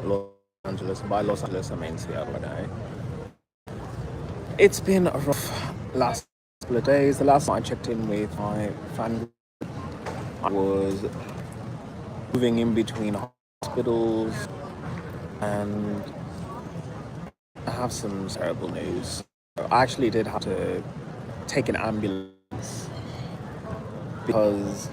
Los Angeles. By Los Angeles, I mean Seattle. Okay. It's been a rough last couple of days. The last time I checked in with my family, I was moving in between hospitals, and I have some terrible news. I actually did have to take an ambulance because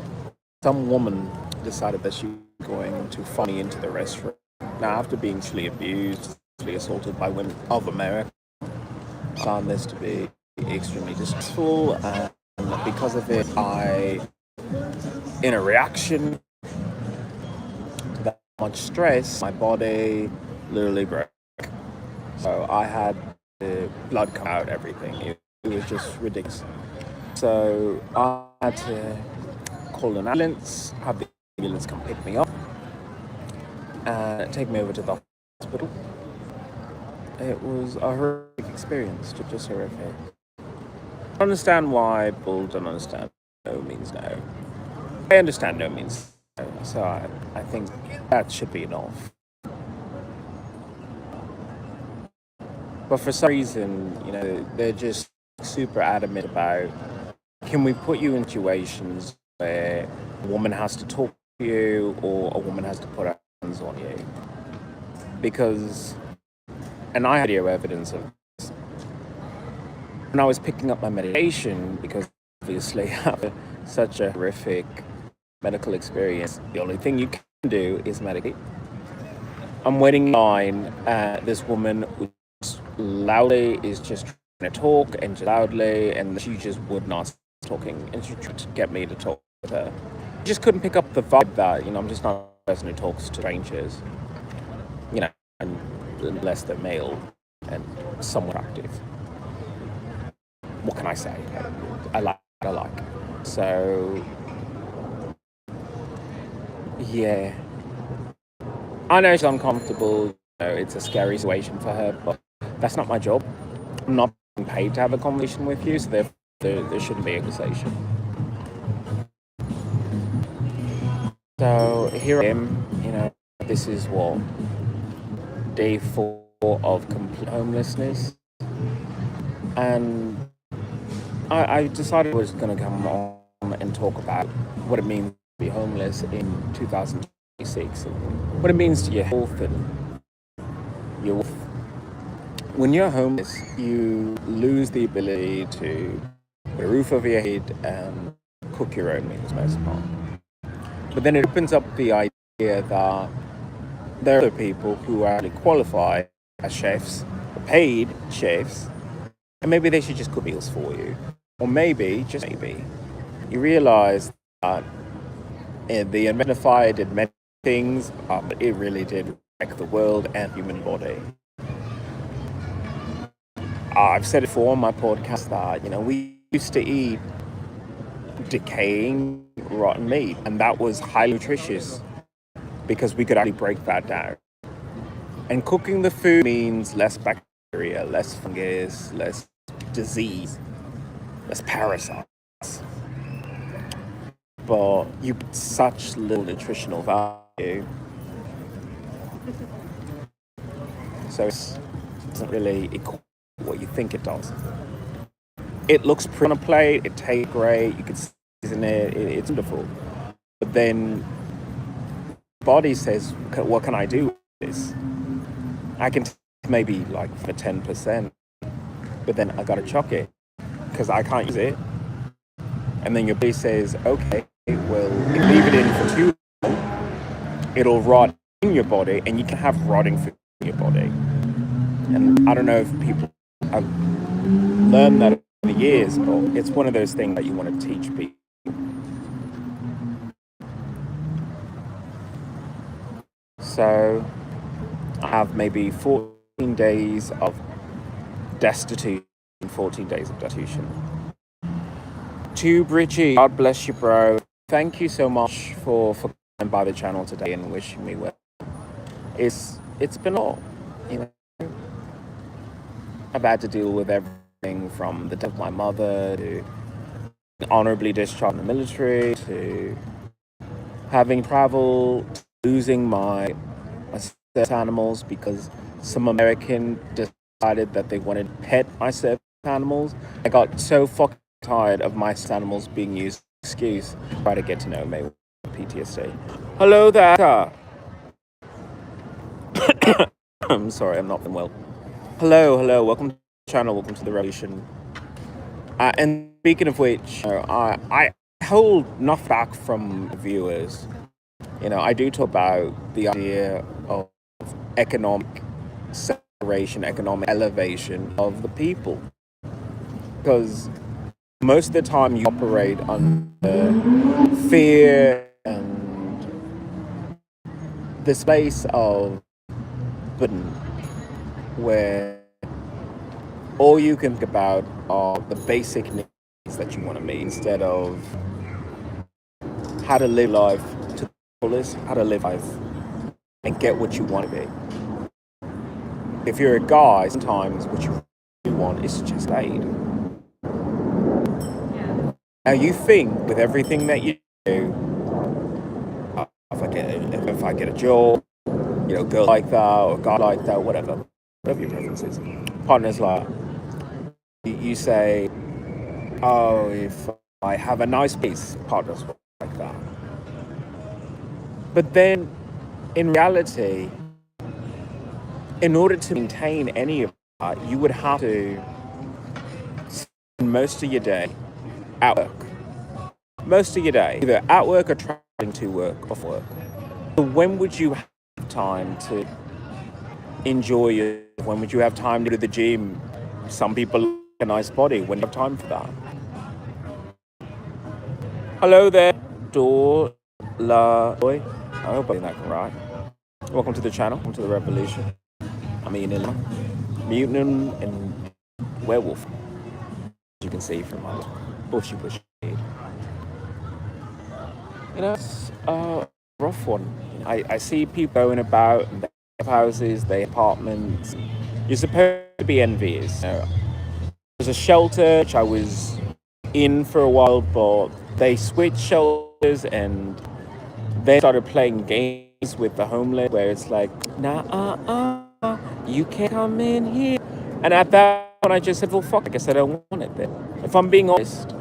some woman decided that she was going to follow me into the restroom. Now, after being sexually abused, sexually assaulted by women of America, I found this to be extremely distressful, and because of it, in a reaction to that much stress, my body literally broke. So I had the blood come out, everything. It was just ridiculous. So I had to call an ambulance, have the ambulance come pick me up, and take me over to the hospital. It was a horrific experience, just horrific. I understand why people don't understand no means no. I understand no means no, so I think that should be enough. But for some reason, they're just super adamant about, can we put you in situations where a woman has to talk to you or a woman has to put her hands on you? And I had video evidence of this. When I was picking up my medication, because obviously after such a horrific medical experience, the only thing you can do is medicate. I'm waiting in line, this woman loudly is just trying to talk and loudly, and she just would not stop talking, and she tried to get me to talk with her. I just couldn't pick up the vibe that, I'm just not a person who talks to strangers, and unless they're male and somewhat active. What can I say? I like. So, yeah. I know she's uncomfortable. It's a scary situation for her, but that's not my job. I'm not being paid to have a conversation with you, so there shouldn't be a conversation. So here I am. This is what, day 4 of complete homelessness, and I decided I was going to come on and talk about what it means to be homeless in 2026, and what it means to your health and your wealth. When you're homeless, you lose the ability to put a roof over your head and cook your own meals most of the time. But then it opens up the idea that there are other people who are actually qualified as chefs, paid chefs, and maybe they should just cook meals for you. Or maybe, just maybe, you realize that the inventor did many things, but it really did wreck the world and human body. I've said it before on my podcast that, we used to eat decaying, rotten meat, and that was highly nutritious because we could actually break that down. And cooking the food means less bacteria, less fungus, less disease, less parasites. But you get such little nutritional value. So it doesn't really equal what you think it does. It looks pretty on a plate, it tastes great, you can season it, it's wonderful. But then the body says, what can I do with this? I can maybe like for 10%, but then I gotta chuck it because I can't use it. And then your body says, okay, well, if you leave it in for too long, it'll rot in your body, and you can have rotting food in your body. And I don't know if people have learned that over the years, but it's one of those things that you want to teach people. So I have maybe 14 days of destitution, 14 days of destitution. To Bridgie, God bless you, bro. Thank you so much for coming by the channel today and wishing me well. It's been a lot, I've had to deal with everything from the death of my mother to honorably discharged from the military to having traveled, losing my certain animals because some American decided that they wanted to pet my service animals. I got so fucking tired of my animals being used as an excuse to try to get to know me with PTSD. Hello there. I'm sorry, I'm not feeling well. Hello, welcome to the channel, welcome to the revolution. And speaking of which, I hold nothing back from viewers. I do talk about the idea of economic separation, economic elevation of the people. Because most of the time you operate under fear and this place of burden where all you can think about are the basic needs that you want to meet instead of how to live life to the fullest, how to live life and get what you want to be. If you're a guy, sometimes what you really want is to just aid. Now you think with everything that you do, if I get a job, girl like that or guy like that, whatever your preference is, partners like you say, oh, if I have a nice piece, partners like that. But then, in reality, in order to maintain any of that, you would have to spend most of your day at work. Most of your day, either at work or traveling to work, off work. So when would you have time to enjoy your? When would you have time to go to the gym? Some people like a nice body. When do you have time for that? Hello there, Boy. I hope I'm that right. Welcome to the channel. Welcome to the revolution. I'm Ian, mutant and werewolf. As you can see from my bushy shade. It's a rough one. I see people going about, and they have houses, they have apartments. You're supposed to be envious. There's a shelter which I was in for a while, but they switched shelters and they started playing games with the homeless where it's like, you can't come in here. And at that point I just said, well, fuck, I guess I don't want it then. If I'm being honest,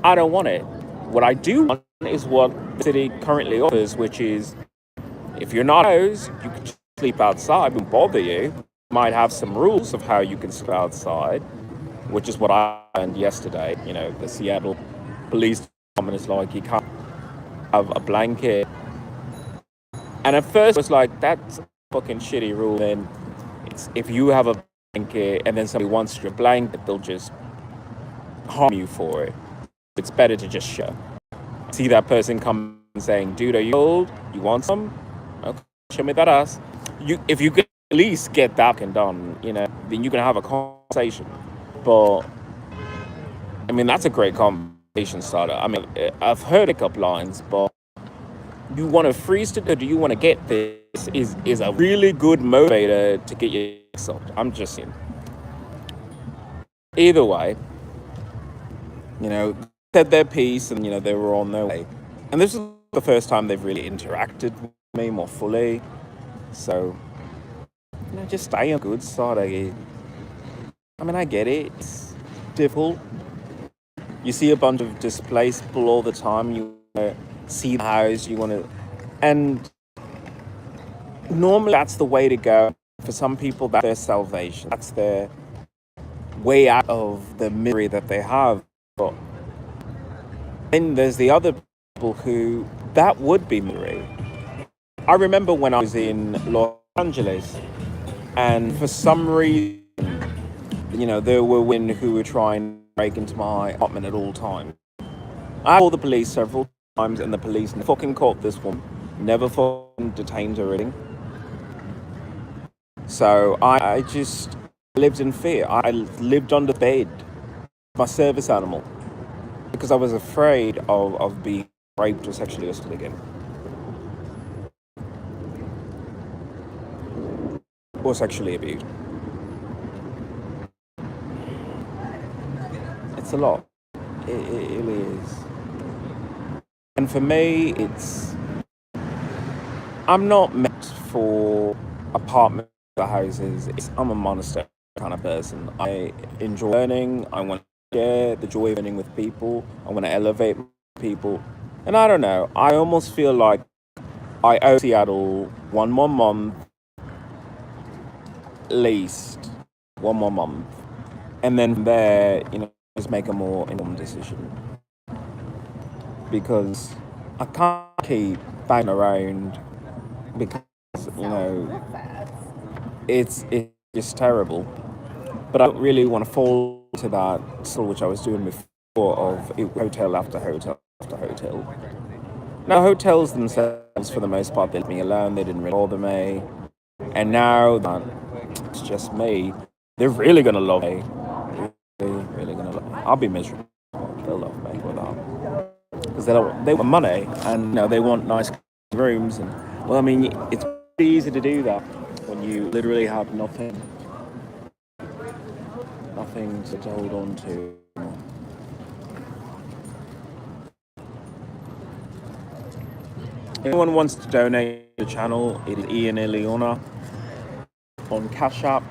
I don't want it. What I do want is what the city currently offers, which is if you're not housed, you can sleep outside, it won't bother you. You might have some rules of how you can sleep outside, which is what I learned yesterday. The Seattle Police Department is like, you can't have a blanket. And at first it was like, that's a fucking shitty rule. Then if you have a blanket and then somebody wants your blanket, they'll just harm you for it. It's better to just shut. See that person come and saying, dude, are you old? You want some? Okay, show me that ass. If you could at least get that done, then you can have a conversation. But, that's a great conversation starter. I've heard a couple lines, but you want to freeze it or do you want to get this is a really good motivator to get your sucked. I'm just saying. Either way, said their piece and, they were on their way. And this is the first time they've really interacted with me more fully. So, just stay on the good side, I guess. I get it. It's difficult. You see a bunch of displaced people all the time. You want to see the house. You want to... And normally that's the way to go. For some people, that's their salvation. That's their way out of the misery that they have. But then there's the other people who that would be misery. I remember when I was in Los Angeles, and for some reason, there were women who were trying to break into my apartment at all times. I called the police several times, and the police fucking caught this woman, never fucking detained her or anything. So I just lived in fear. I lived under the bed, my service animal, because I was afraid of being raped or sexually assaulted again. Or sexually abused. It's a lot. It really is. And for me, it's I'm not meant for apartment houses. I'm a monastery kind of person. I enjoy learning. I want to share the joy of learning with people. I want to elevate people. And I don't know. I almost feel like I owe Seattle one more month, at least one more month, and then from there, just make a more informed decision because I can't keep banging around because it's just terrible. But I don't really want to fall to that still, which I was doing before of hotel after hotel after hotel. Now hotels themselves, for the most part, they let me alone. They didn't really bother me. And now that it's just me, they're really gonna love me. They're really gonna love me. I'll be miserable. They'll love me for that because they want money and they want nice rooms and well, I mean, it's easy to do that when you literally have nothing to hold on to. If anyone wants to donate to the channel, it is Ian Ileona on Cash App.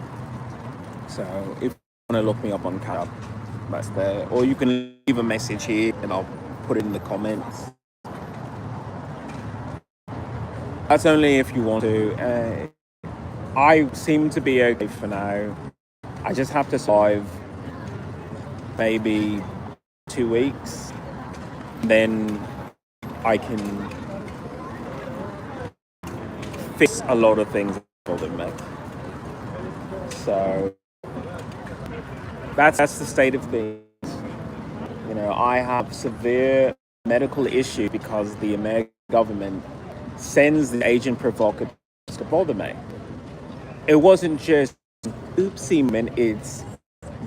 So if you want to look me up on Cash App, that's there. Or you can leave a message here and I'll put it in the comments. That's only if you want to. I seem to be okay for now. I just have to survive maybe 2 weeks. Then I can fix a lot of things that bother me. So that's the state of things. I have severe medical issue because the American government sends the agent provocateurs to bother me. It wasn't just oopsie man, it's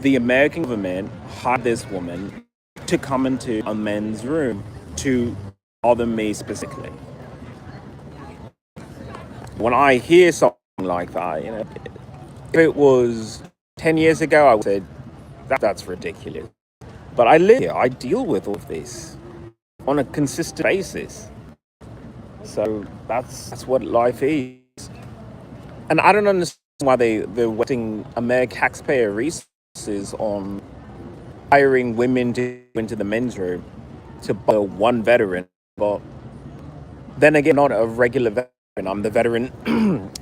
the American government hired this woman to come into a men's room to bother me specifically. When I hear something like that, if it was 10 years ago, I would have said, that's ridiculous. But I live here, I deal with all of this on a consistent basis. So that's what life is. And I don't understand why they're wasting American taxpayer resources on hiring women to go into the men's room to bother one veteran. But then again, not a regular veteran. I'm the veteran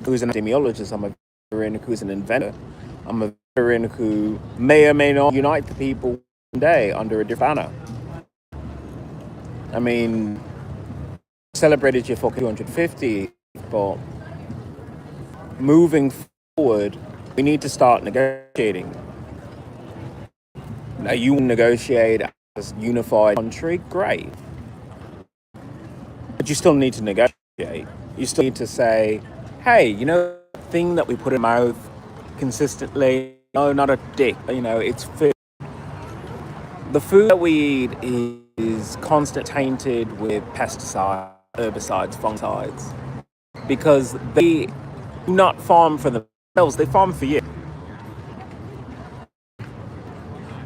who's an epidemiologist. I'm a veteran who's an inventor. I'm a veteran who may or may not unite the people one day under a different banner. I mean, celebrated your fucking 250, but moving forward, we need to start negotiating. Now, you negotiate as a unified country, great. But you still need to negotiate. You still need to say, hey, the thing that we put in our mouth consistently, no, not a dick, it's food. The food that we eat is constantly tainted with pesticides, herbicides, fungicides, because they do not farm for themselves, they farm for you.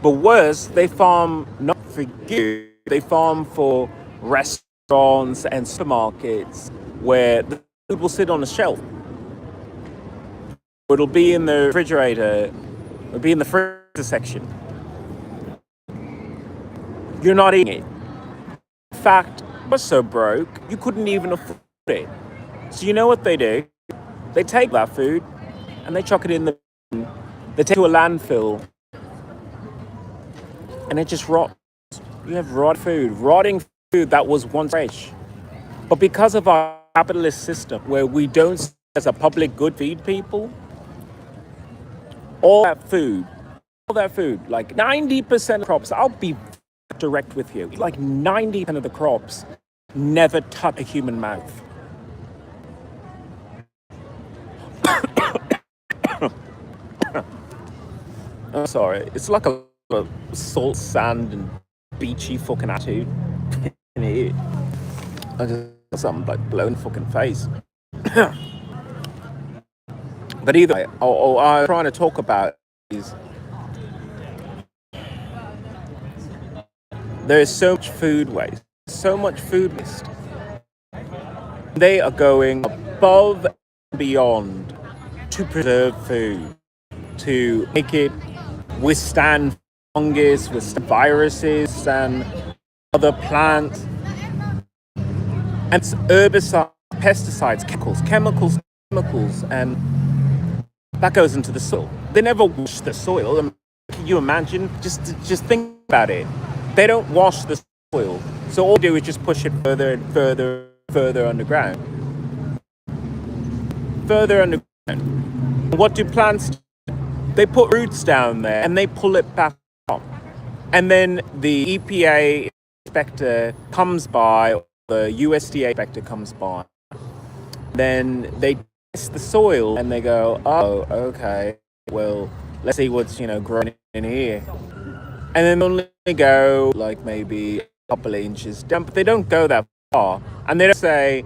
But worse, they farm not for you, they farm for restaurants and supermarkets where the food will sit on a shelf. It'll be in the refrigerator, it'll be in the freezer section. You're not eating it. In fact, we're so broke, you couldn't even afford it. So you know what they do? They take that food and they chuck it in they take it to a landfill and it just rots. You have rotting food that was once fresh. But because of our capitalist system where we don't, as a public good, feed people, all that food, like 90% of crops, I'll be direct with you, like 90% of the crops never touch a human mouth. I'm sorry, it's like a salt, sand, and beachy fucking attitude. I just something like blown fucking face. But either way, all I'm trying to talk about is there is so much food waste. They are going above and beyond to preserve food, to make it withstand fungus, withstand viruses, and other plants, and herbicides, pesticides, chemicals, and that goes into the soil. They never wash the soil. I mean, can you imagine? Just think about it. They don't wash the soil, so all they do is just push it further and further underground. Further underground. What do plants do? They put roots down there and they pull it back up. And then the EPA inspector comes by, or the USDA inspector comes by. Then they test the soil and they go, oh, okay, well, let's see what's, growing in here. And then they only go like maybe a couple of inches down, but they don't go that far. And they don't say,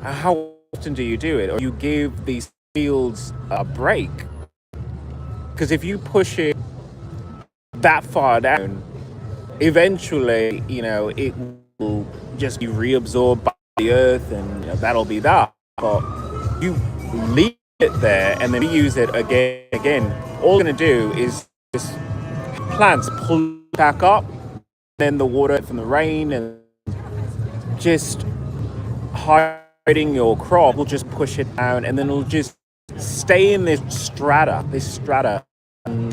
how often do you do it? Or you give these fields a break. Because if you push it that far down, eventually, it will just be reabsorbed by the earth, and that'll be that. But you leave it there and then reuse it again. All you're going to do is just plants pull back up, then the water from the rain and just hiding your crop will just push it down, and then it'll just stay in this strata, and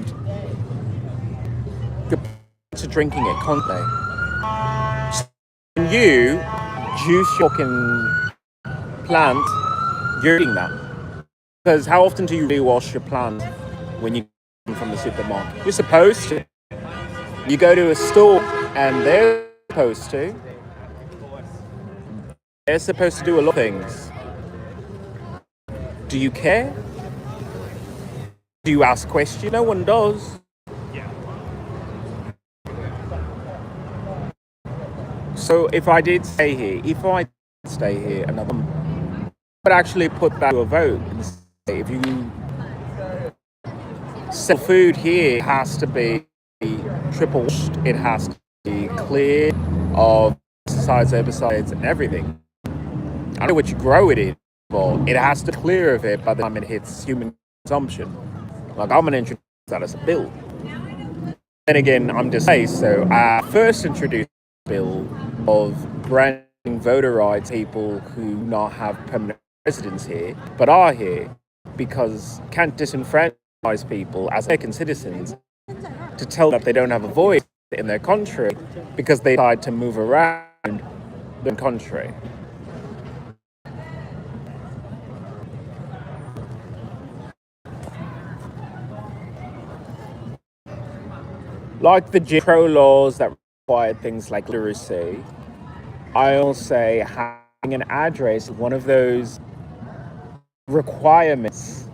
the plants are drinking it constantly. When you juice your plant, you're eating that. Because how often do you rewash your plant when you come from the supermarket? You're supposed to. You go to a store and they're supposed to. They're supposed to do a lot of things. Do you care? Do you ask questions? No one does. So if I did stay here another month, I would actually put that to a vote and say, if you sell food here, it has to be triple washed, it has to be clear of pesticides, herbicides, and everything. I don't know what you grow it in, but it has to clear of it by the time it hits human consumption. Like, I'm going to introduce that as a bill. Then again, I'm just saying, so I first introduced a bill of granting voter rights people who not have permanent residence here, but are here, because can't disenfranchise people as American citizens to tell them that they don't have a voice in their country because they decide to move around the country. Like the Jim Crow laws that required things like literacy, I'll say having an address is one of those requirements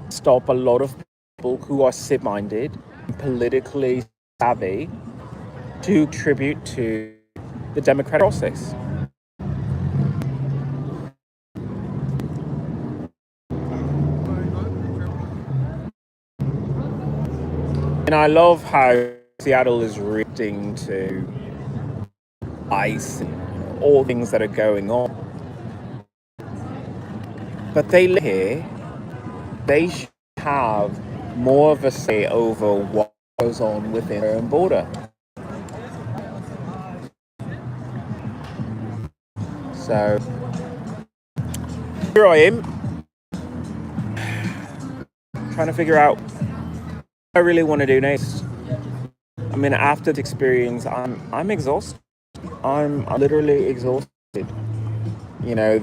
to stop a lot of people who are civic-minded and politically savvy to contribute to the democratic process. And I love how Seattle is reacting to ICE and all things that are going on. But they live here. They should have more of a say over what goes on within their own border. So here I am, trying to figure out what I really want to do next. I mean, after the experience, I'm exhausted. I'm literally exhausted. The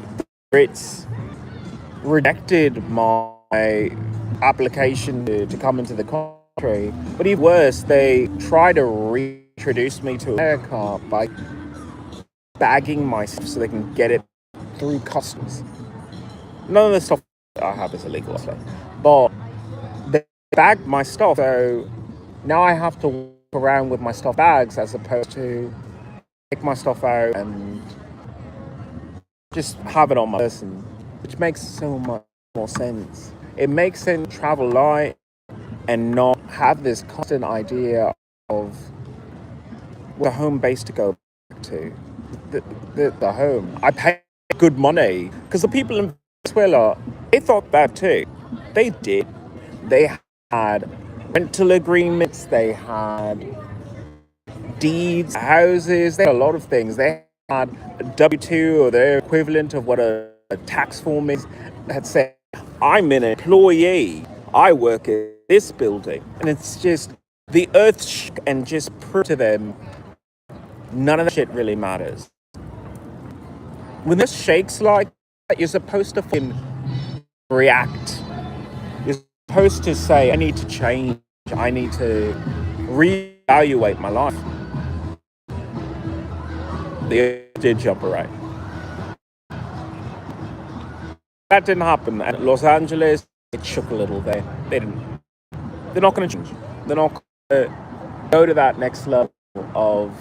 Brits rejected my application to come into the country, but even worse, they tried to reintroduce me to America by bagging my stuff so they can get it through customs. None of the stuff I have is illegal, obviously, but they bagged my stuff, so now I have to walk around with my stuff bags as opposed to take my stuff out and just have it on my person, which makes so much more sense. It makes sense to travel light and not have this constant idea of the home base to go back to. The home. I pay good money. Because the people in Venezuela, they thought that too. They did. They had rental agreements, they had deeds, houses, they had a lot of things. They had a W-2 or their equivalent of what a tax form is that said, I'm an employee, I work at this building. And it's just the earth shook and just proved to them none of that shit really matters. When this shakes like that, you're supposed to fucking react. You're supposed to say, I need to change, I need to reevaluate my life. The earth did jump right. That didn't happen. At Los Angeles, it shook a little there. They're not going to change. They're not going to go to that next level of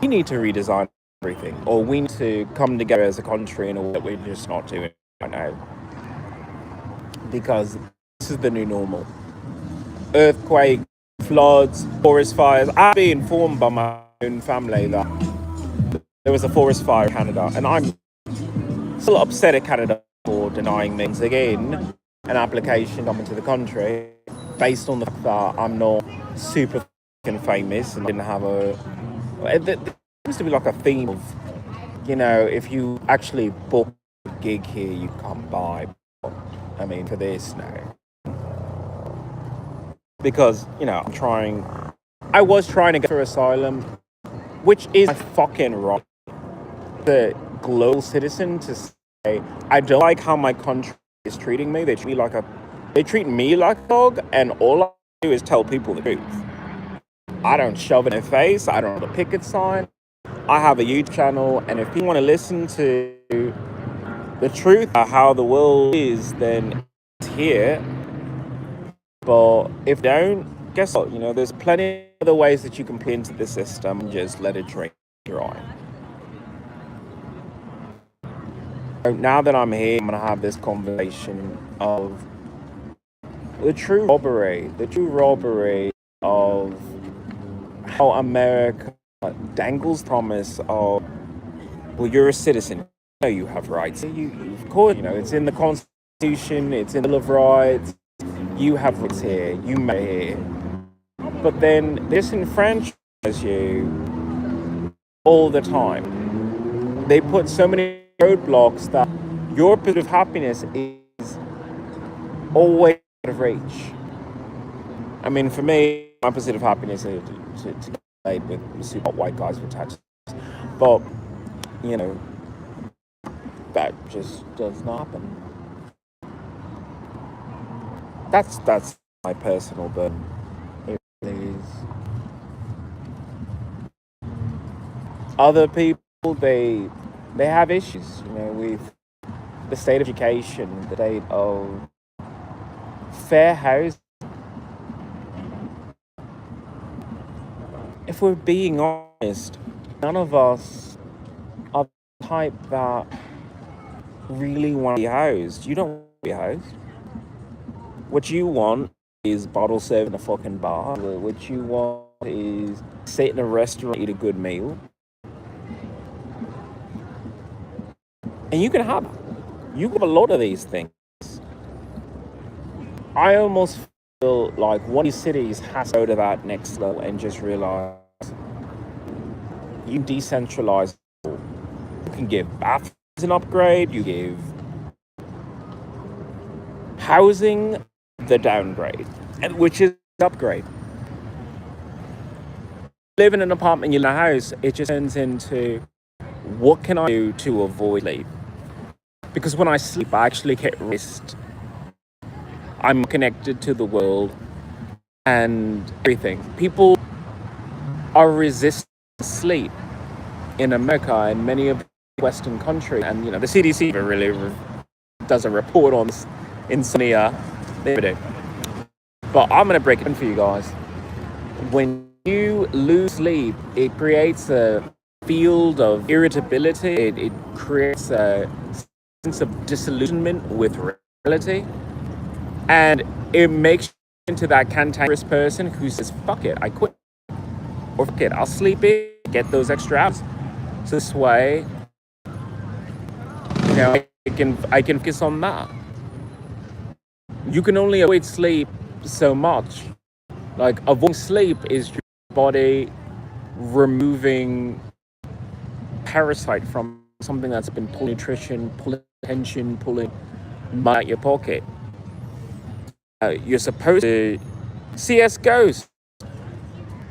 we need to redesign everything, or we need to come together as a country in a way that we're just not doing right now. Because this is the new normal. Earthquake, floods, forest fires. I've been informed by my own family that there was a forest fire in Canada, and I'm still upset at Canada for denying me again an application coming to the country based on the fact that I'm not super famous and I didn't have there seems to be like a theme of, if you actually book a gig here, you come by. I mean, for this now. Because, I was trying to get for asylum, which is my fucking right. The global citizen to say, I don't like how my country is treating me. They treat me like a dog, and all I do is tell people the truth. I don't shove it in their face. I don't have a picket sign. I have a YouTube channel, and if people want to listen to the truth of how the world is, then it's here. But if they don't, guess what? There's plenty of other ways that you can play into the system and just let it drain dry. So now that I'm here, I'm going to have this conversation of the true robbery of how America dangles promise of, well, you're a citizen. You have rights. Of course, it's in the Constitution, it's in the Bill of Rights. You have rights here, you may here. But then disenfranchise you all the time. They put so many roadblocks that your pursuit of happiness is always out of reach. I mean, for me, my pursuit of happiness is to get laid with super white guys with tattoos. But, that just does not happen. That's my personal burden. It really is. Other people, they have issues, with the state of education, the state of fair housing. If we're being honest, none of us are the type that really want to be housed. You don't want to be housed. What you want is bottle served in a fucking bar. What you want is sit in a restaurant, eat a good meal. And you can have it. You have a lot of these things. I almost feel like one of these cities has to go to that next level and just realize you decentralize. You can give bathrooms an upgrade, you give housing the downgrade, which is upgrade. Live in an apartment, you live in a house, it just turns into what can I do to avoid sleep? Because when I sleep, I actually get rest. I'm connected to the world and everything. People are resistant to sleep in America and many of the Western countries. And, the CDC really does a report on insomnia. But I'm going to break it down for you guys. When you lose sleep, it creates a field of irritability. It creates a sense of disillusionment with reality. And it makes you into that cantankerous person who says, fuck it, I quit. Or fuck it, I'll sleep in, get those extra hours. So this way, I can focus on that. You can only avoid sleep so much. Like, avoiding sleep is your body removing parasite from something that's been pulling nutrition, pulling attention, pulling money out your pocket. You're supposed to CS Ghost.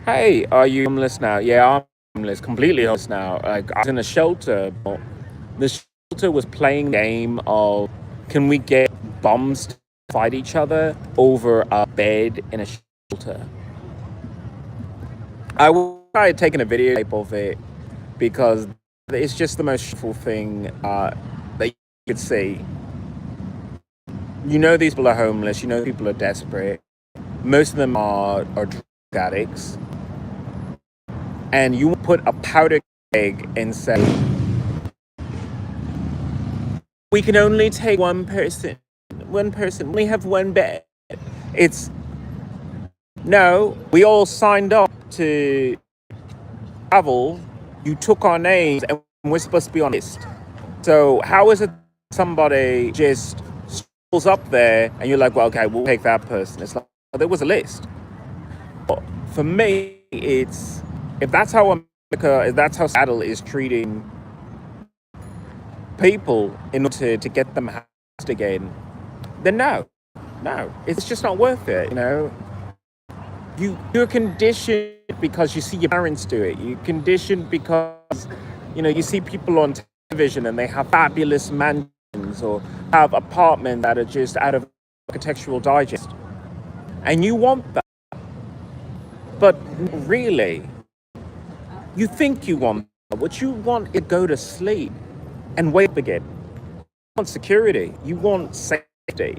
Hey, are you homeless now? Yeah, I'm homeless, completely homeless now. Like, I was in a shelter, but the shelter was playing the game of, can we get bums to fight each other over a bed in a shelter? I had taken a video of it because it's just the most shameful thing that you could see. You know these people are homeless. You know people are desperate. Most of them are drug addicts. And you put a powder keg and say, we can only take one person. One person. We have one bed. It's, no, we all signed up to travel. You took our names and we're supposed to be on the list. So how is it somebody just strolls up there and you're like, well, okay, we'll take that person? It's like, well, there was a list. But for me, it's, if that's how America, if that's how Seattle is treating people in order to get them housed again, then no, it's just not worth it. You know, you're conditioned because you see your parents do it. You're conditioned because, you know, you see people on television and they have fabulous mansions or have apartments that are just out of Architectural Digest, and you want that, but really, you think you want that. What you want is to go to sleep and wake up again. You want security. You want safety.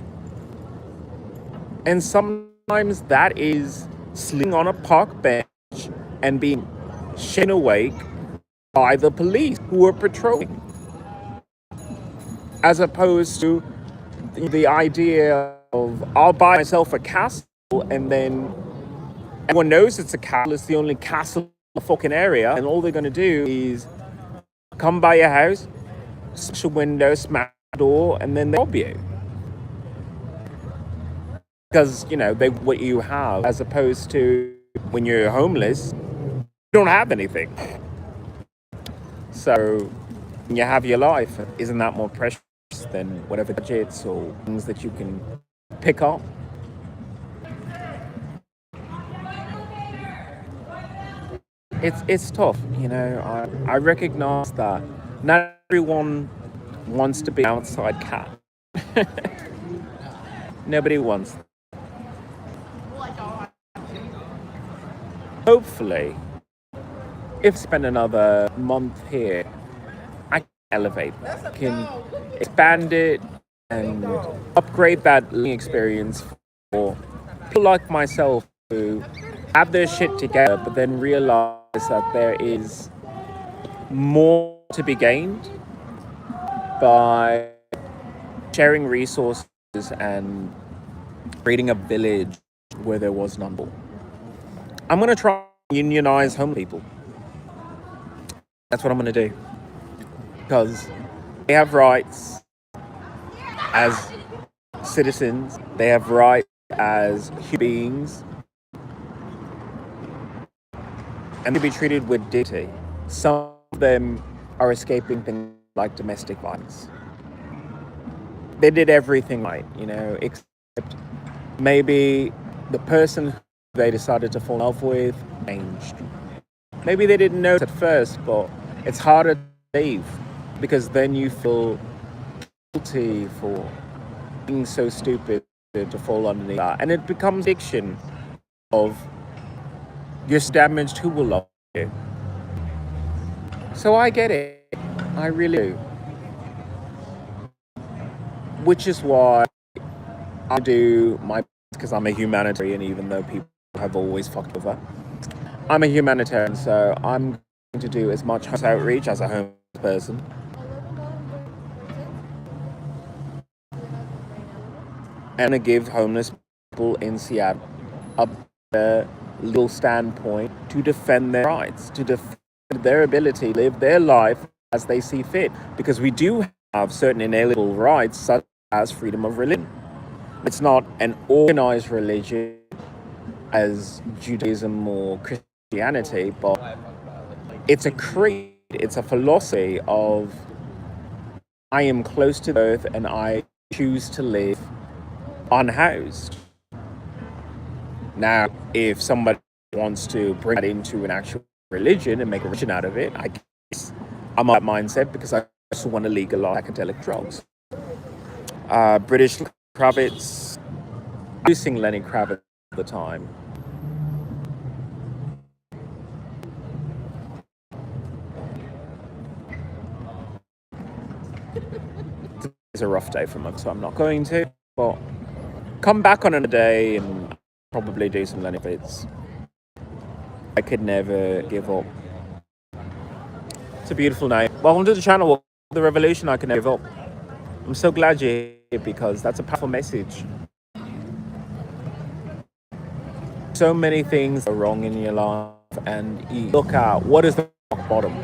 And sometimes that is sleeping on a park bench and being shaken awake by the police who are patrolling. As opposed to the idea of, I'll buy myself a castle and then everyone knows it's a castle. It's the only castle in the fucking area. And all they're going to do is come by your house, smash a window, smash a door, and then they rob you. Because, you know, they what you have, as opposed to when you're homeless, you don't have anything. So when you have your life, isn't that more precious than whatever gadgets or things that you can pick up? It's tough, you know. I recognize that not everyone wants to be an outside cat. Nobody wants that. Hopefully, if I spend another month here, I can elevate that. I can expand it and upgrade that learning experience for people like myself who have their shit together, but then realize that there is more to be gained by sharing resources and creating a village where there was none. I'm going to try and unionize homeless people. That's what I'm going to do. Because they have rights as citizens. They have rights as human beings. And they be treated with dignity. Some of them are escaping things like domestic violence. They did everything right, you know, except maybe the person they decided to fall in love with changed. Maybe they didn't know at first, but it's harder to leave because then you feel guilty for being so stupid to fall underneath that. And it becomes addiction of you're so damaged, who will love you? So I get it. I really do. Which is why I do my best, because I'm a humanitarian, even though people have always fucked over. I'm a humanitarian, so I'm going to do as much outreach as a homeless person. And to give homeless people in Seattle a better legal standpoint to defend their rights, to defend their ability to live their life as they see fit. Because we do have certain inalienable rights, such as freedom of religion. It's not an organized religion as Judaism or Christianity, but it's a creed, it's a philosophy of I am close to the earth and I choose to live unhoused. Now, if somebody wants to bring that into an actual religion and make a religion out of it, I guess I'm of that mindset because I also want to legalize psychedelic drugs. British Kravitz, producing Lenny Kravitz all the time. It's a rough day for me, so I'm not going to. But come back on another day and probably do some Lenny Kravitz. I could never give up. It's a beautiful night. Welcome to the channel, The Revolution I Can Never Give Up. I'm so glad you're here because that's a powerful message. So many things are wrong in your life, and you look at what is the rock bottom.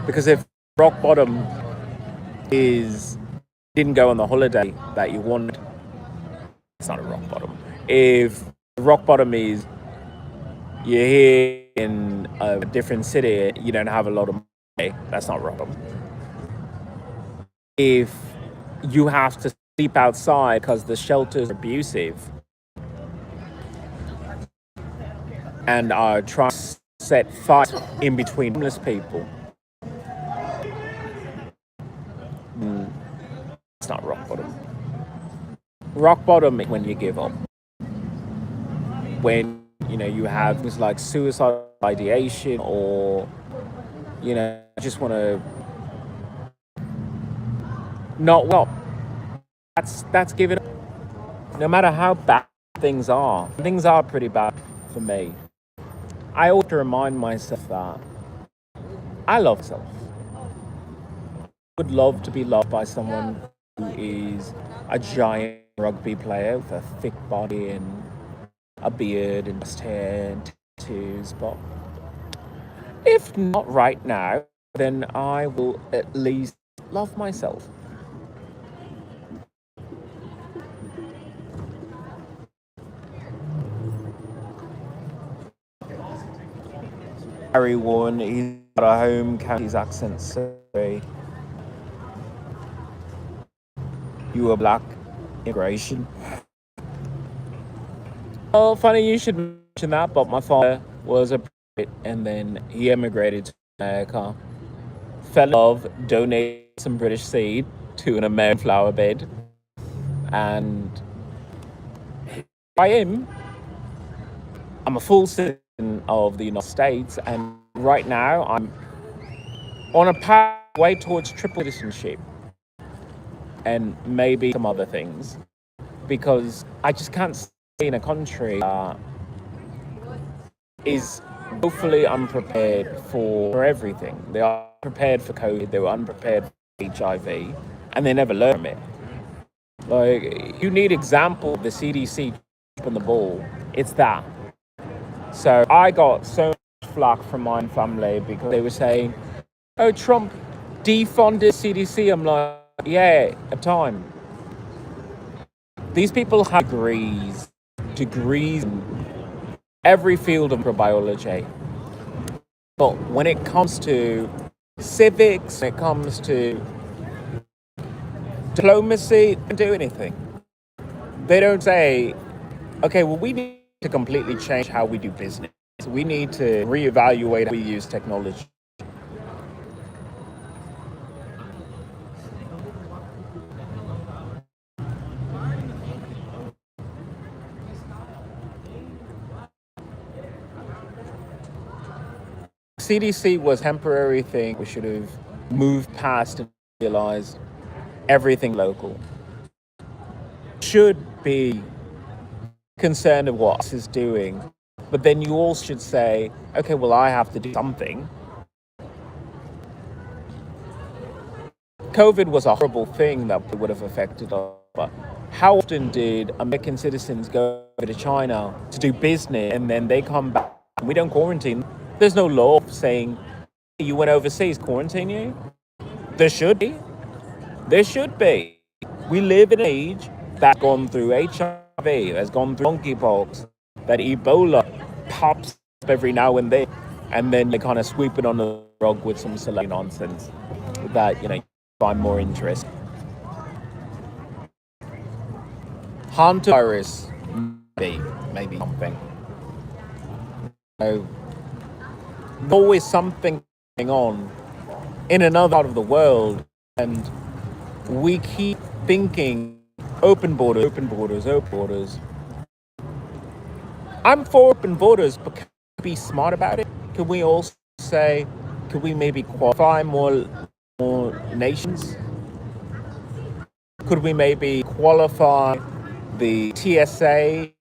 Because if rock bottom is didn't go on the holiday that you wanted, it's not a rock bottom. If the rock bottom is you're here in a different city, you don't have a lot of money, that's not rock bottom. If you have to sleep outside because the shelter's abusive and are trying to set fights in between homeless people, it's not rock bottom. Rock bottom is when you give up. When you have things like suicide ideation, or just want to not well. That's giving up. No matter how bad things are pretty bad for me. I ought to remind myself that I love myself. I would love to be loved by someone who is a giant rugby player with a thick body and a beard and just hair and tattoos, but if not right now, then I will at least love myself. Harry Warren, he's got a home county's accent, sorry. You were black, immigration. Oh, funny you should mention that, but my father was a Brit and then he immigrated to America. Fell in love, donated some British seed to an American flower bed, and by him, I'm a full citizen of the United States, and right now I'm on a pathway towards triple citizenship and maybe some other things, because I just can't stay in a country that is hopefully unprepared for everything. They are prepared for COVID, they were unprepared for HIV, and they never learn from it. Like, you need example of the CDC on the ball. It's that. So I got so much flack from my family because they were saying, oh, Trump defunded CDC. I'm like, yeah, at time. These people have degrees in every field of microbiology. But when it comes to civics, when it comes to diplomacy, they don't do anything. They don't say, okay, well, we need to completely change how we do business. We need to reevaluate how we use technology. CDC was a temporary thing. We should have moved past and realized everything local. Should be concerned of what us is doing, but then you all should say, okay, well, I have to do something. COVID was a horrible thing that would have affected us, but how often did American citizens go over to China to do business and then they come back and we don't quarantine? There's no law saying you went overseas, quarantine you. There should be. There should be. We live in an age that's gone through HIV, has gone through monkeypox, that Ebola pops up every now and then they kind of sweep it on the rug with some celebrity nonsense that you find more interest. Hantavirus, maybe something. So, there's always something going on in another part of the world, and we keep thinking open borders, open borders, open borders. I'm for open borders, but can we be smart about it? Can we also say, could we maybe qualify more nations? Could we maybe qualify the TSA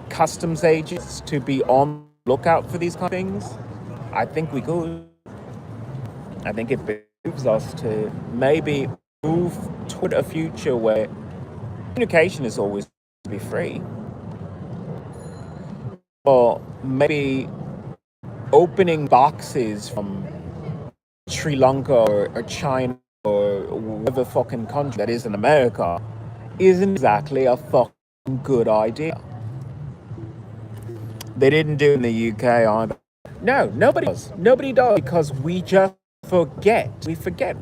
customs agents to be on the lookout for these kind of things? I think we could. I think it behooves us to maybe move toward a future where communication is always to be free. Or maybe opening boxes from Sri Lanka or China or whatever fucking country that is in America isn't exactly a fucking good idea. They didn't do it in the UK either. No, nobody does. Nobody does because we just forget. We forget.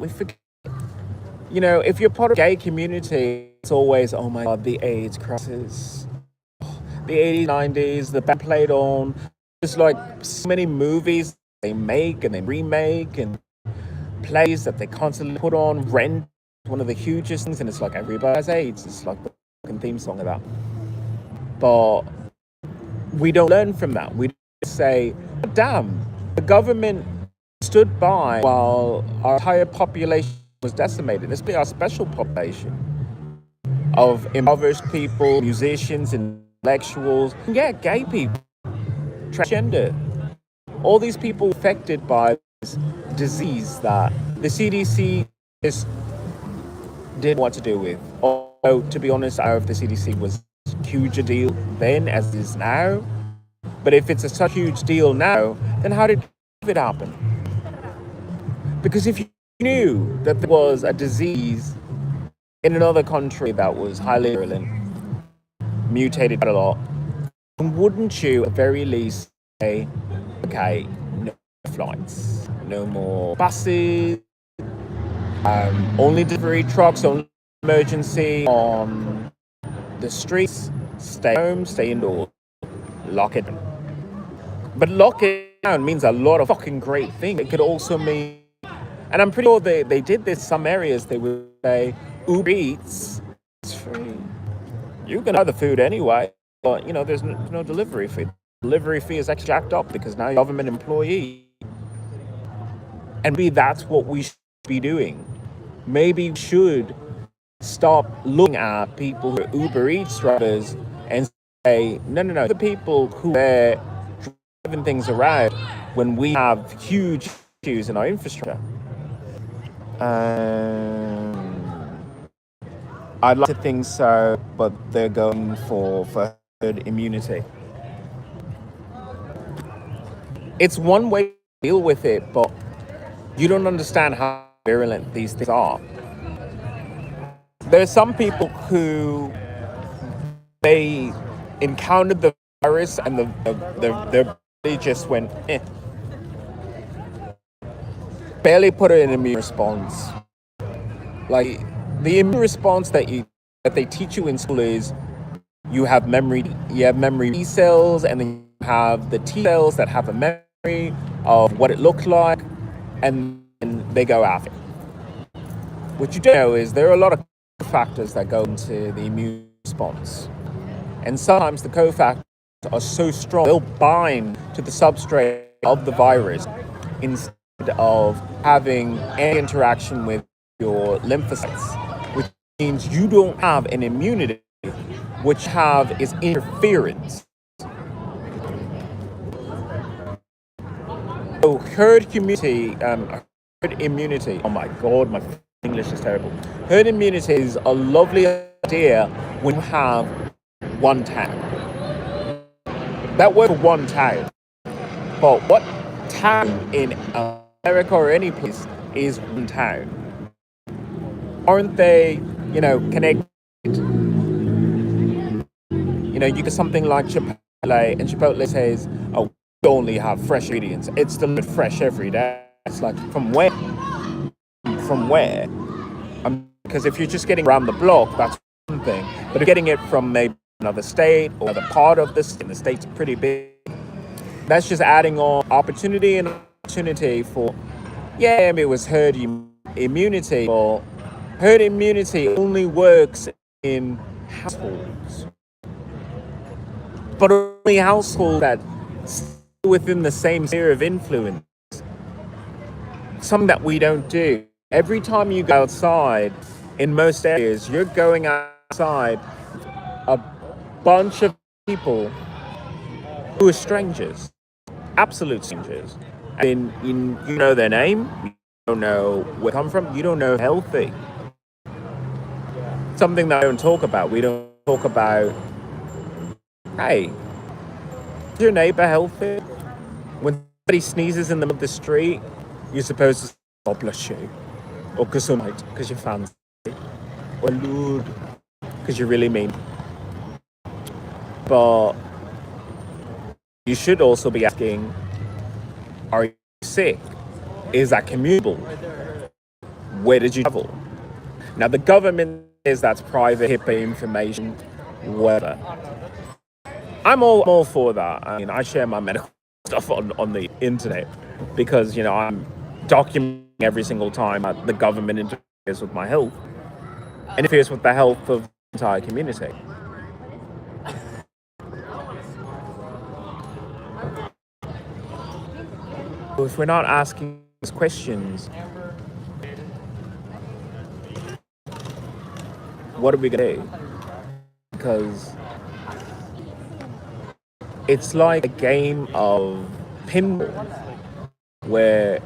If you're part of the gay community, it's always, oh my God, the AIDS crisis. The 80s, 90s, the band played on. There's like so many movies they make and they remake and plays that they constantly put on. Rent, one of the hugest things, and it's like everybody has AIDS. It's like the fucking theme song of that. But we don't learn from that. We say, damn, the government stood by while our entire population was decimated, especially our special population of impoverished people, musicians, intellectuals, gay people, transgender, all these people affected by this disease that the CDC just didn't want to do with. Although, to be honest, I don't know if the CDC was a huge a deal then as it is now. But if it's such a huge deal now, then how did it happen? Because if you knew that there was a disease in another country that was highly virulent, mutated a lot, wouldn't you at the very least say, okay, no flights, no more buses, only delivery trucks, only emergency on the streets, stay home, stay indoors, lock it down. But lock it down means a lot of fucking great things. It could also mean, and I'm pretty sure they did this in some areas, they would say, Uber Eats, it's free. You can have the food anyway, but there's no delivery fee. Delivery fee is actually jacked up because now you're a government employee. And maybe that's what we should be doing. Maybe we should stop looking at people who are Uber Eats drivers and say, no, the people who are driving things around when we have huge issues in our infrastructure. I'd like to think so, but they're going for herd immunity. It's one way to deal with it, but you don't understand how virulent these things are. There are some people who they encountered the virus and their body just went, barely put in an immune response. Like the immune response that they teach you in school is you have memory T cells, and then you have the T cells that have a memory of what it looked like, and they go after it. What you don't know is there are a lot of cofactors that go into the immune response. And sometimes the cofactors are so strong, they'll bind to the substrate of the virus instead of having any interaction with your lymphocytes, which means you don't have an immunity, which have is interference. So herd immunity, oh my God, my English is terrible. Herd immunity is a lovely idea when you have one town. That word for one town. But what town in America or any place is one town? Aren't they, connected? You get something like Chipotle, and Chipotle says, "Oh, we only have fresh ingredients. It's delivered fresh every day." It's like, from where? From where? Because if you're just getting around the block, that's one thing. But if you're getting it from maybe another state or another part of the state, and the state's pretty big, that's just adding on opportunity and opportunity for, yeah, it was herd immunity. Well, herd immunity only works in households, but only households that stay within the same sphere of influence. Something that we don't do. Every time you go outside, in most areas, you're going outside a bunch of people who are strangers, absolute strangers. And you know their name, you don't know where they come from, you don't know healthy. Something that I don't talk about. We don't talk about, hey, is your neighbor healthy? When somebody sneezes in the middle of the street, you're supposed to say, "God bless you," or "Good night," because you're fancy, or "Lord," because you really mean. But you should also be asking, are you sick? Is that commutable? Where did you travel? Now, the government says that's private HIPAA information, whatever. I'm all for that. I mean, I share my medical stuff on the internet because, I'm documenting every single time the government interferes with my health and interferes with the health of the entire community. If we're not asking these questions, what are we going to do? Because it's like a game of pinball where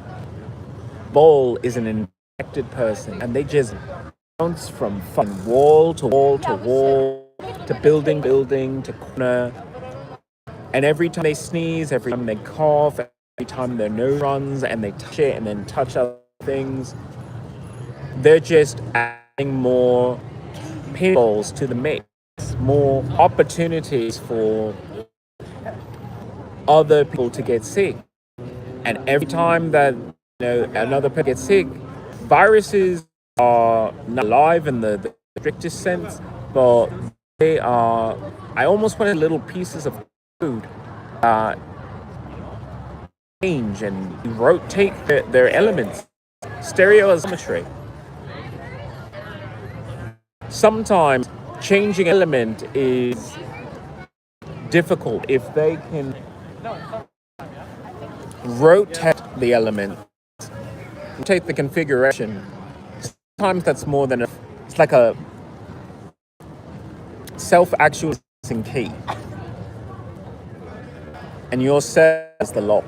ball is an infected person and they just bounce from fucking wall to wall to wall to building to corner. And every time they sneeze, every time they cough, every time their nose runs and they touch it and then touch other things, they're just adding more pinballs to the mix, more opportunities for other people to get sick. And every time that another person gets sick, viruses are not alive in the strictest sense, but they are. I almost wanted little pieces of food change and rotate their elements. Stereoisometry. Sometimes changing element is difficult if they can rotate the element, rotate the configuration. Sometimes that's more than it's like a self-actualizing key. And your cell is the lock.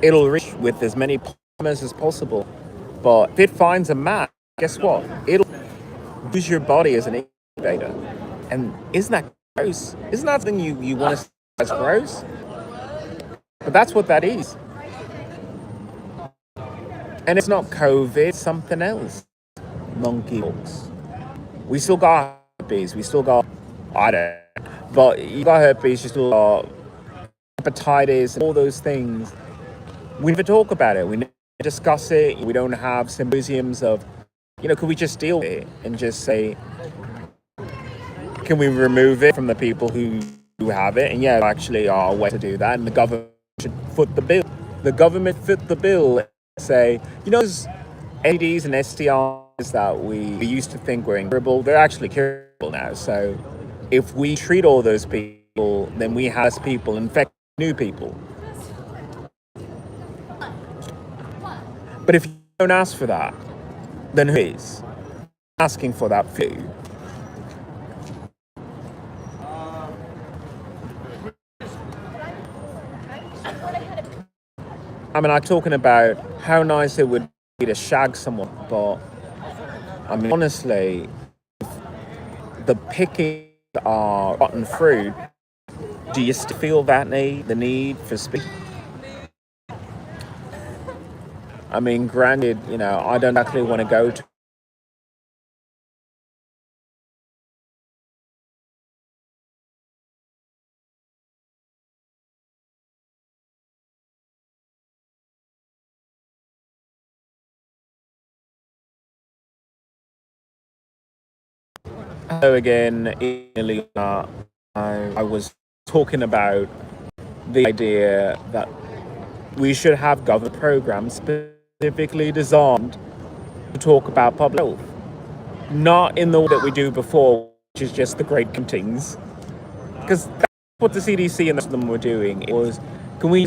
It'll reach with as many polymers as possible. But if it finds a match, guess what? It'll use your body as an incubator. And isn't that gross? Isn't that something you want to say as gross? But that's what that is. And it's not COVID, it's something else. Monkeypox. We still got herpes, we still got, I don't know, but you got herpes, you still got hepatitis, and all those things. We never talk about it, we never discuss it, we don't have symposiums of, could we just deal with it and just say, can we remove it from the people who have it? And yeah, actually are a way to do that, and the government should foot the bill. The government foot the bill and say, those ADs and STIs that we used to think were incurable, they're actually curable now. So if we treat all those people, then we have people infect new people. But if you don't ask for that, then who is asking for that for you? I mean, I'm talking about how nice it would be to shag someone, but I mean, honestly, the pickings are rotten fruit. Do you still feel that the need for speed? I mean, granted, I don't actually want to go to so again, I was talking about the idea that we should have government programs specifically designed to talk about public health, not in the way that we do before, which is just the great paintings. Because that's what the CDC and the rest of them were doing. It was, can we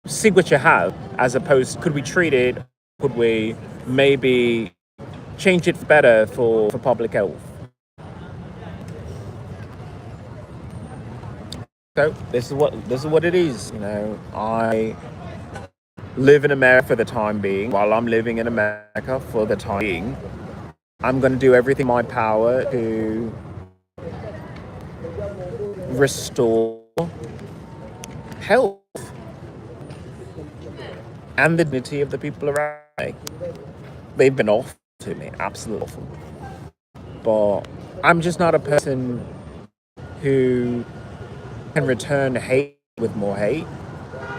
see what you have, as opposed, could we treat it? Could we maybe change it better for public health? So this is what it is. I live in America for the time being. While I'm living in America for the time being, I'm going to do everything in my power to restore health and the dignity of the people around me. They've been awful to me, absolutely awful. But I'm just not a person who can return hate with more hate.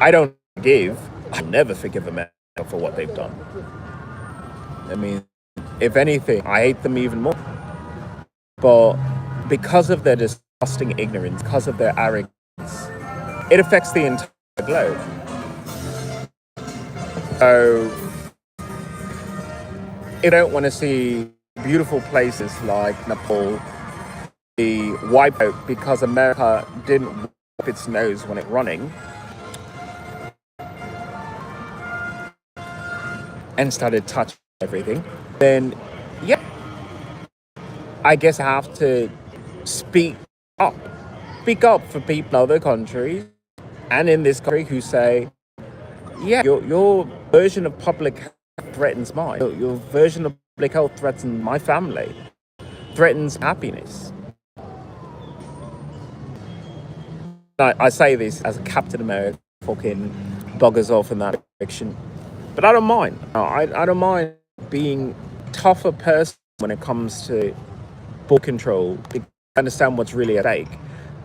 I don't forgive. I never forgive America for what they've done. I mean, if anything, I hate them even more. But because of their disgusting ignorance, because of their arrogance, it affects the entire globe. So, if I don't want to see beautiful places like Nepal be wiped out because America didn't wipe its nose when it's running and started touching everything, then yeah, I guess I have to speak up. Speak up for people in other countries and in this country who say, yeah, your version of public health threatens mine. Your version of public health threatens my family, threatens happiness. I say this as a Captain America fucking buggers off in that direction. But I don't mind. I don't mind being tougher person when it comes to border control. Because I understand what's really at stake.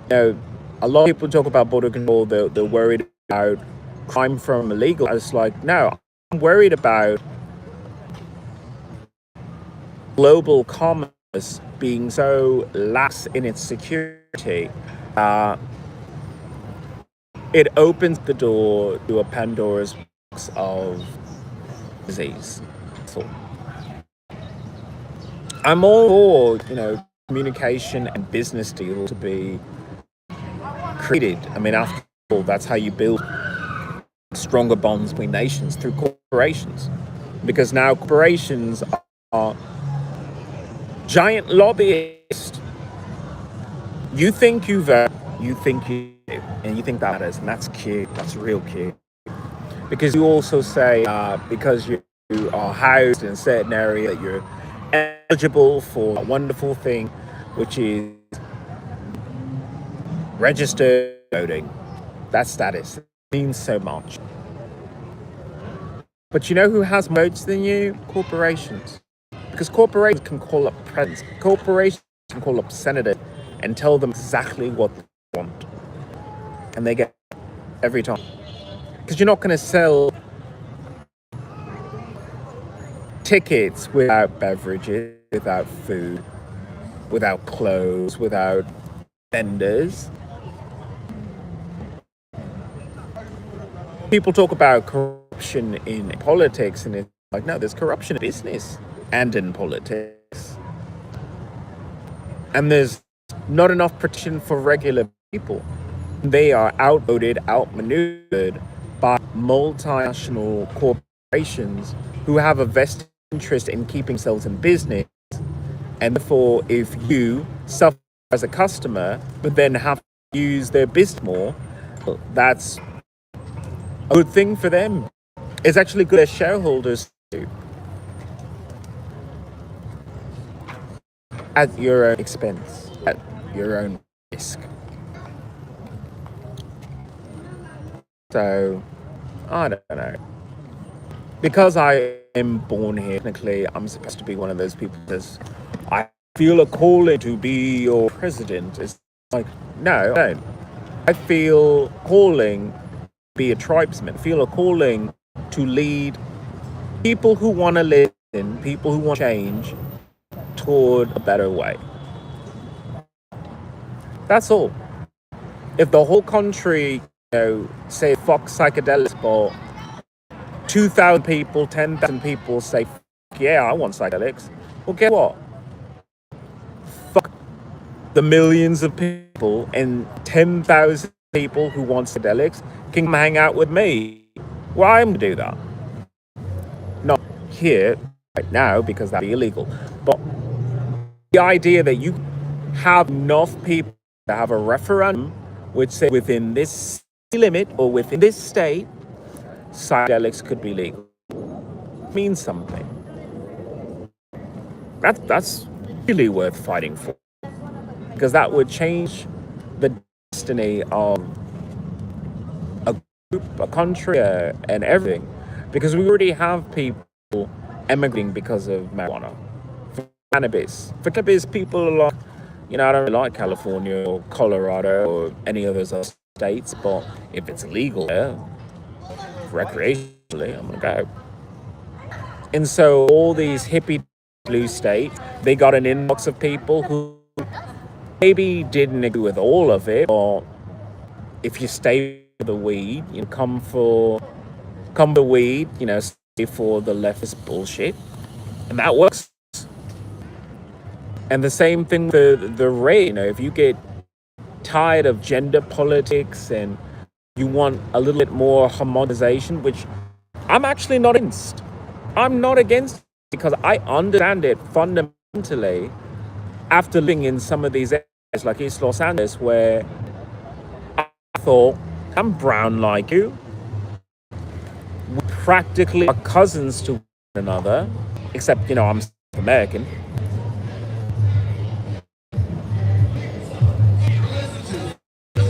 A lot of people talk about border control. They're worried about crime from illegal. I was like, no, I'm worried about global commerce being so lax in its security. It opens the door to a Pandora's box of disease. So I'm all for, communication and business deals to be created. I mean, after all, that's how you build stronger bonds between nations, through corporations. Because now corporations are giant lobbyists. You think you vote, you think you do, and you think that is, and that's cute. That's real cute. Because you also say, because you are housed in a certain area, that you're eligible for a wonderful thing, which is registered voting. That status means so much. But you know who has more votes than you? Corporations. Because corporations can call up presidents. Corporations can call up senators and tell them exactly what they want. And they get it every time. Because you're not going to sell tickets without beverages, without food, without clothes, without vendors. People talk about corruption in politics, and it's like, no, there's corruption in business and in politics. And there's not enough protection for regular people. They are outvoted, outmaneuvered by multinational corporations who have a vested interest in keeping themselves in business. And therefore, if you suffer as a customer, but then have to use their business more, that's a good thing for them. It's actually good as shareholders too. At your own expense, at your own risk. So, I don't know. because I am born here, technically, I'm supposed to be one of those people that's, I feel a calling to be your president. It's like, no, I don't. I feel calling to be a tribesman, feel a calling to lead people who want to listen, people who want change toward a better way. That's all. If the whole country, say fuck psychedelics, but 2,000 people, 10,000 people say, yeah, I want psychedelics. Well, guess what? Fuck the millions of people and 10,000 people who want psychedelics can come hang out with me. Well, I'm going to do that. Not here, right now, because that'd be illegal. But the idea that you have enough people to have a referendum which say within this limit or within this state, psychedelics could be legal means something. That's really worth fighting for, because that would change the destiny of a group, a country, and everything. Because we already have people emigrating because of marijuana. For cannabis, people are like, I don't really like California or Colorado or any of those other states, but if it's illegal there, recreationally, I'm gonna go. And so all these hippie blue states, they got an influx of people who maybe didn't agree with all of it, or if you stay for the weed, come the weed, stay for the leftist bullshit, and that works. And the same thing with the rate, if you get tired of gender politics and you want a little bit more homogenization, which I'm actually not against. I'm not against it because I understand it fundamentally after living in some of these areas like East Los Angeles, where I thought, I'm brown like you. We practically are cousins to one another, except, I'm South American. I'm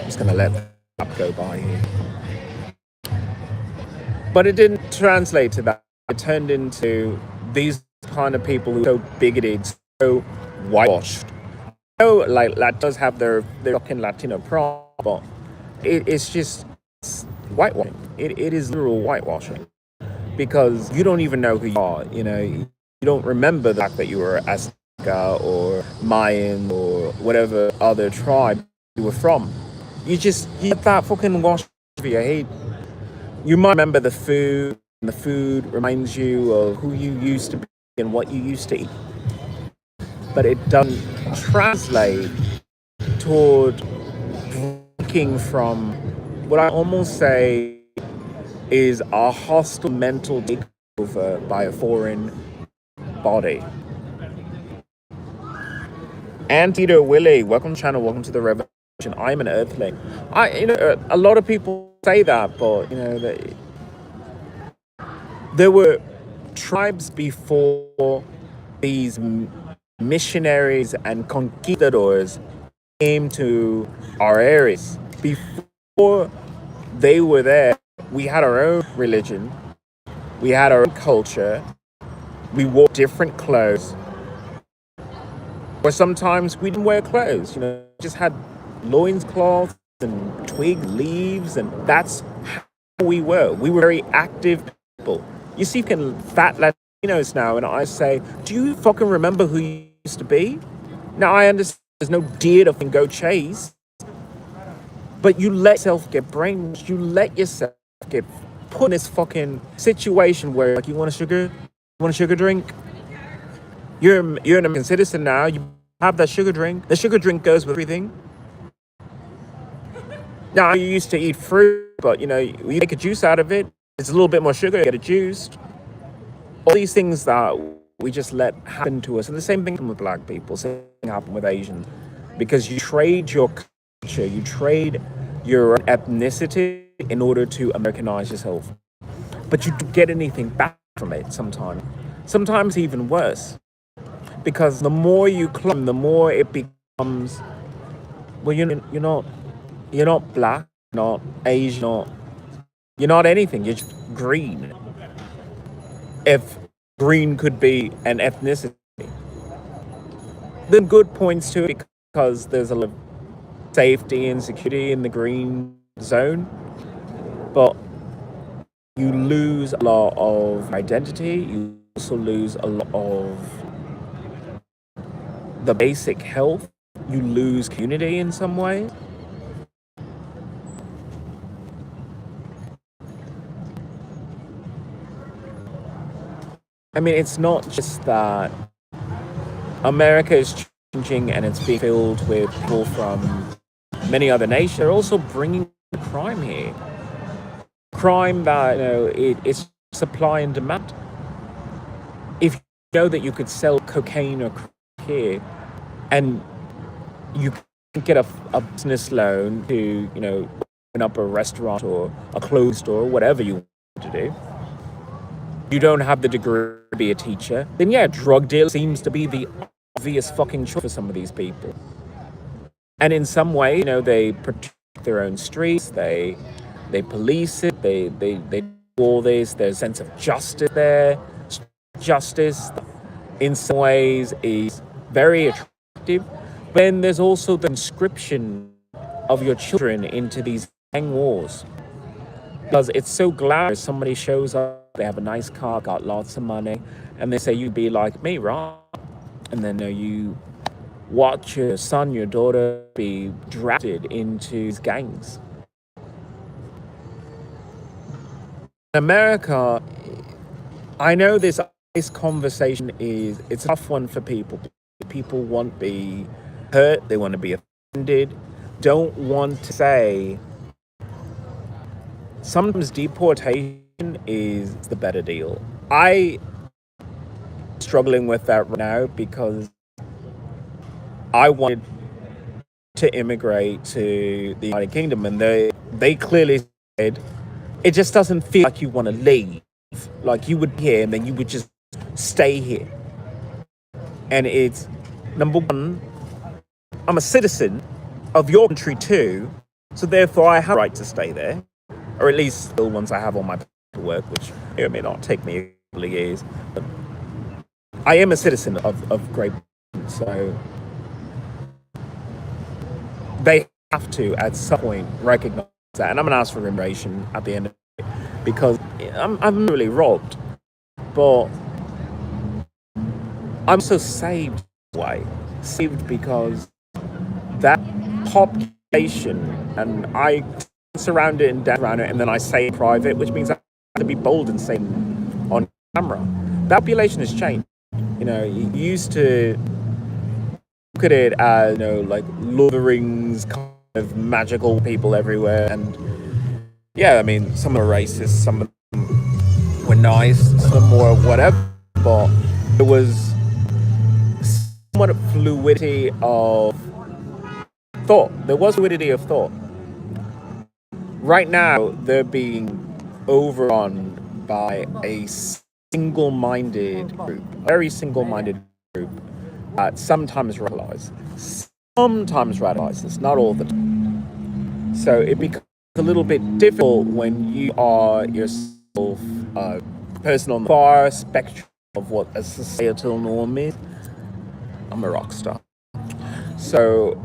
just going to let that go by here. But it didn't translate to that. It turned into these kind of people who are so bigoted, so whitewashed. Like Latinos have their fucking Latino pride, but it's whitewashing. It is literal whitewashing, because you don't even know who you are. You don't remember the fact that you were Azteca or Mayan or whatever other tribe you were from. You get that fucking wash over your head. You might remember the food, and the food reminds you of who you used to be and what you used to eat. But it doesn't translate toward breaking from what I almost say is a hostile mental takeover by a foreign body. Antito Willie, welcome to the channel, welcome to the revolution. I'm an earthling. A lot of people say that, but there were tribes before these missionaries and conquistadors came to our areas. Before they were there, we had our own religion, we had our own culture, we wore different clothes, or sometimes we didn't wear clothes, just had loincloths and twig leaves, and that's how we were. We were very active people. You see fucking fat Latinos now, and I say, do you fucking remember who you used to be? Now, I understand there's no deer to go chase, but you let yourself get brainwashed. You let yourself get put in this fucking situation where, like, you want a sugar drink? You're an American citizen now. You have that sugar drink. The sugar drink goes with everything. Now, you used to eat fruit, but, you make a juice out of it. It's a little bit more sugar, you get it juiced. All these things that we just let happen to us. And the same thing with black people, same thing happened with Asians. Because you trade your culture, you trade your ethnicity in order to Americanize yourself. But you don't get anything back from it sometimes. Sometimes even worse. Because the more you climb, the more it becomes, well, you're not black, not Asian, not You're not anything. You're just green. If green could be an ethnicity, then good points to it because there's a lot of safety and security in the green zone. But you lose a lot of identity. You also lose a lot of the basic health. You lose community in some ways. I mean, it's not just that America is changing and it's being filled with people from many other nations. They're also bringing crime here. Crime that, it's supply and demand. If you know that you could sell cocaine or crack here and you can get a business loan to, open up a restaurant or a clothes store, whatever you want to do, you don't have the degree to be a teacher, then yeah, drug deal seems to be the obvious fucking choice for some of these people. And in some way, they protect their own streets, they police it, they do all this, there's a sense of justice there. Justice, in some ways, is very attractive. But then there's also the conscription of your children into these gang wars. Because it's so glamorous. Somebody shows up, they have a nice car, got lots of money, and they say, you'd be like me, right? And then you watch your son, your daughter be drafted into these gangs. In America, I know this conversation it's a tough one for people. People want to be hurt, they want to be offended, don't want to say. Sometimes deportation is the better deal. I'm struggling with that right now because I wanted to immigrate to the United Kingdom, and they clearly said it just doesn't feel like you want to leave. Like you would be here and then you would just stay here. And it's, number one, I'm a citizen of your country too, so therefore I have a right to stay there, or at least the ones I have on my paperwork, which may or may not take me a couple of years. But I am a citizen of Great Britain, so they have to at some point recognize that. And I'm going to ask for immigration at the end of it because I'm really robbed, but I'm so saved way. Saved because that population, and I surround it and down around it, and then I say in private, which means I have to be bold and say on camera. That population has changed. You used to look at it as, like Lord of the Rings kind of magical people everywhere, and yeah, I mean, some are racist, some of them were nice, some were whatever, but it was somewhat fluidity of thought. There was fluidity of thought. Right now, they're being overrun by a single-minded group, a very single-minded group that sometimes radicalizes, not all the time. So it becomes a little bit difficult when you are yourself a person on the far spectrum of what a societal norm is. I'm a rock star. So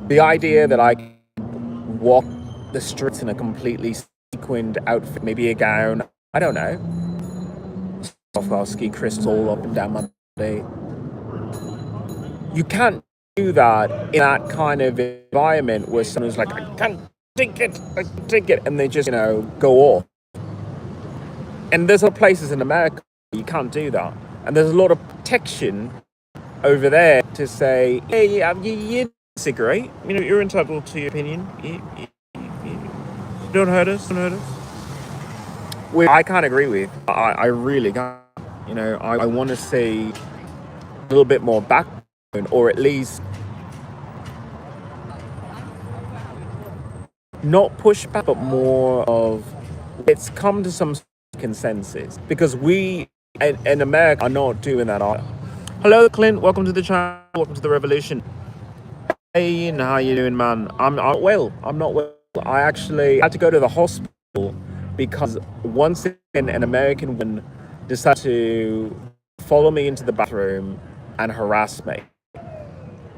the idea that I can walk the streets in a completely sequined outfit, maybe a gown, I don't know, Swarovski crystal up and down my body. You can't do that in that kind of environment where someone's like, I can't take it, and they just, go off. And there's other places in America where you can't do that. And there's a lot of protection over there to say, hey, you disagree. You're entitled to your opinion. Don't hurt us. Which I can't agree with. I really can't. I want to see a little bit more backbone, or at least not pushback, but more of let's come to some consensus, because we in America are not doing that either. Hello, Clint. Welcome to the channel. Welcome to the revolution. Hey, how you doing, man? I'm not well. I actually had to go to the hospital because once again, an American woman decided to follow me into the bathroom and harass me.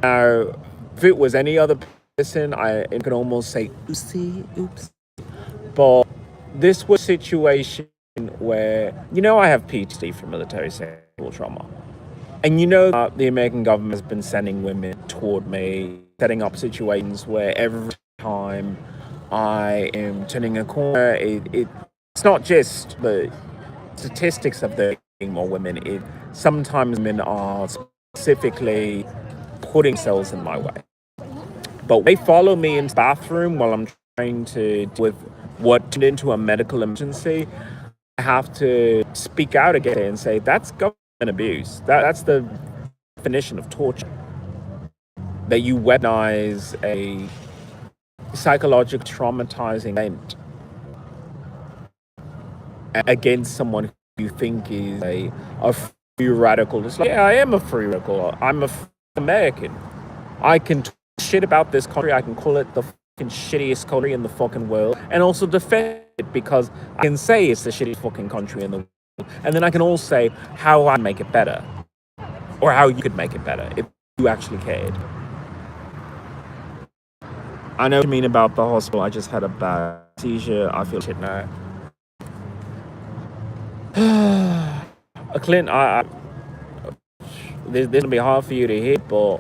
Now, if it was any other person, I can almost say, oopsie, oops. But this was a situation where, I have PTSD from military sexual trauma. And the American government has been sending women toward me, setting up situations where every time I am turning a corner, it's not just the statistics of there being more women. Sometimes men are specifically putting themselves in my way. But they follow me into the bathroom while I'm trying to deal with what turned into a medical emergency. I have to speak out again and say, that's government abuse. That's the definition of torture. That you weaponize a psychological traumatizing event against someone who you think is a free radical. It's like, yeah, I am a free radical. I'm American. I can talk shit about this country. I can call it the fucking shittiest country in the fucking world, and also defend it because I can say it's the shittiest fucking country in the world, and then I can also say how I make it better, or how you could make it better if you actually cared. I know what you mean about the hospital. I just had a bad seizure. I feel shit now. Clint, this will be hard for you to hear, but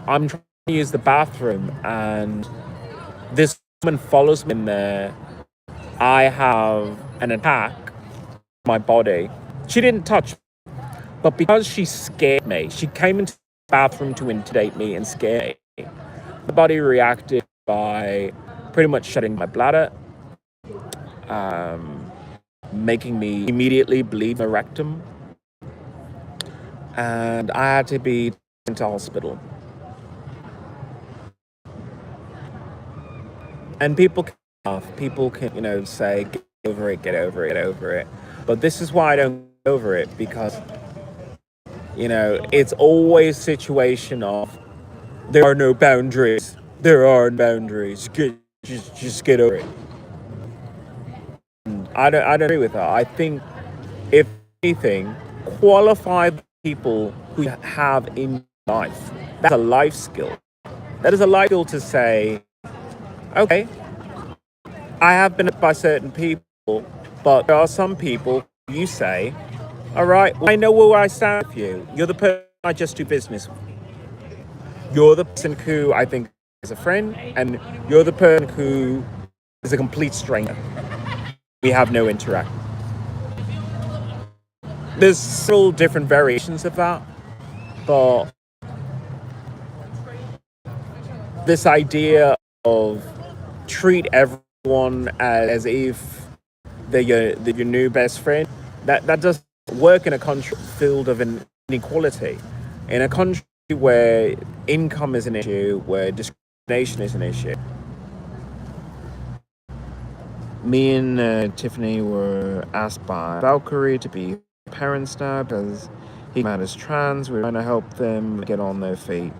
I'm trying to use the bathroom, and this woman follows me in there. I have an attack on my body. She didn't touch me, but because she scared me, she came into the bathroom to intimidate me and scare me. The body reacted by pretty much shutting my bladder, making me immediately bleed my rectum, and I had to be taken to hospital. And people can laugh, people can, say, get over it, get over it, get over it. But this is why I don't get over it, because, it's always a situation of, there are no boundaries. There are boundaries. Just get over it. And I don't agree with that. I think, if anything, qualify the people who you have in life. That's a life skill. That is a life skill to say, okay, I have been hurt by certain people, but there are some people who you say, all right, well, I know where I stand with you. You're the person I just do business with. You're the person who I think is a friend, and you're the person who is a complete stranger. We have no interaction. There's several different variations of that, but this idea of treat everyone as if they're your new best friend, that doesn't work in a country filled of inequality. In a country where income is an issue, where discrimination is an issue. Me and Tiffany were asked by Valkyrie to be parents now because he came out as trans. We're trying to help them get on their feet.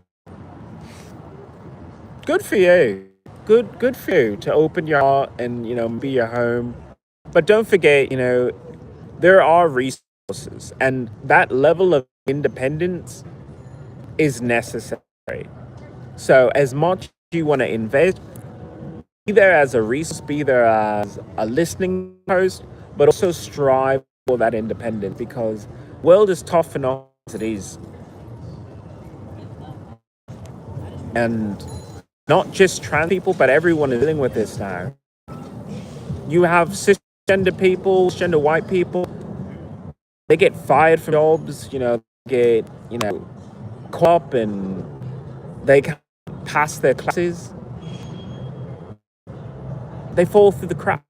Good for you. Good for you to open your heart and be your home. But don't forget, there are resources, and that level of independence is necessary. So as much as you want to invest, be there as a resource, be there as a listening post, but also strive for that independence, because the world is tough enough as it is. And not just trans people, but everyone is dealing with this now. You have cisgender people, cisgender white people, they get fired from jobs, get, caught up, and they can't pass their classes. They fall through the cracks.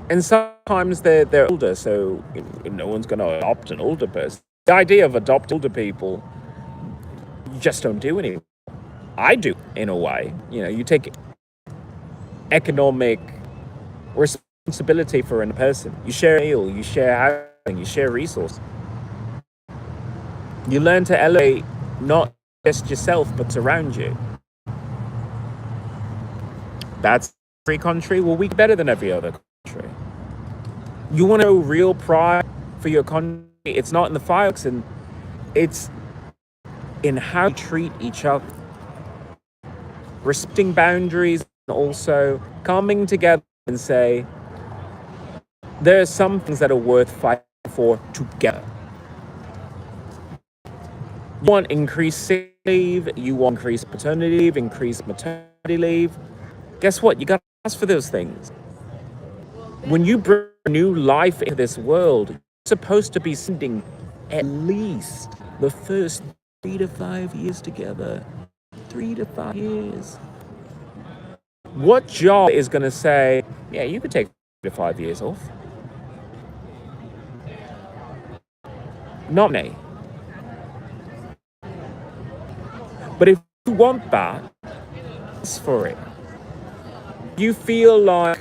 And sometimes they're older, so no one's going to adopt an older person. The idea of adopting older people, you just don't do anymore. I do, in a way. You take economic responsibility for a person. You share a meal, you share housing, you share resources. You learn to elevate not just yourself, but around you. That's every country. Well, we're better than every other country. You want to know real pride for your country? It's not in the fireworks, and it's in how you treat each other, respecting boundaries, and also coming together and say, there are some things that are worth fighting for together. You want increased sick leave, you want increased paternity leave, increased maternity leave. Guess what? You got to ask for those things. When you bring new life into this world, you're supposed to be spending at least the first 3 to 5 years together. 3 to 5 years. What job is going to say, yeah, you could take 3 to 5 years off? Not me. But if you want that, ask for it. You feel like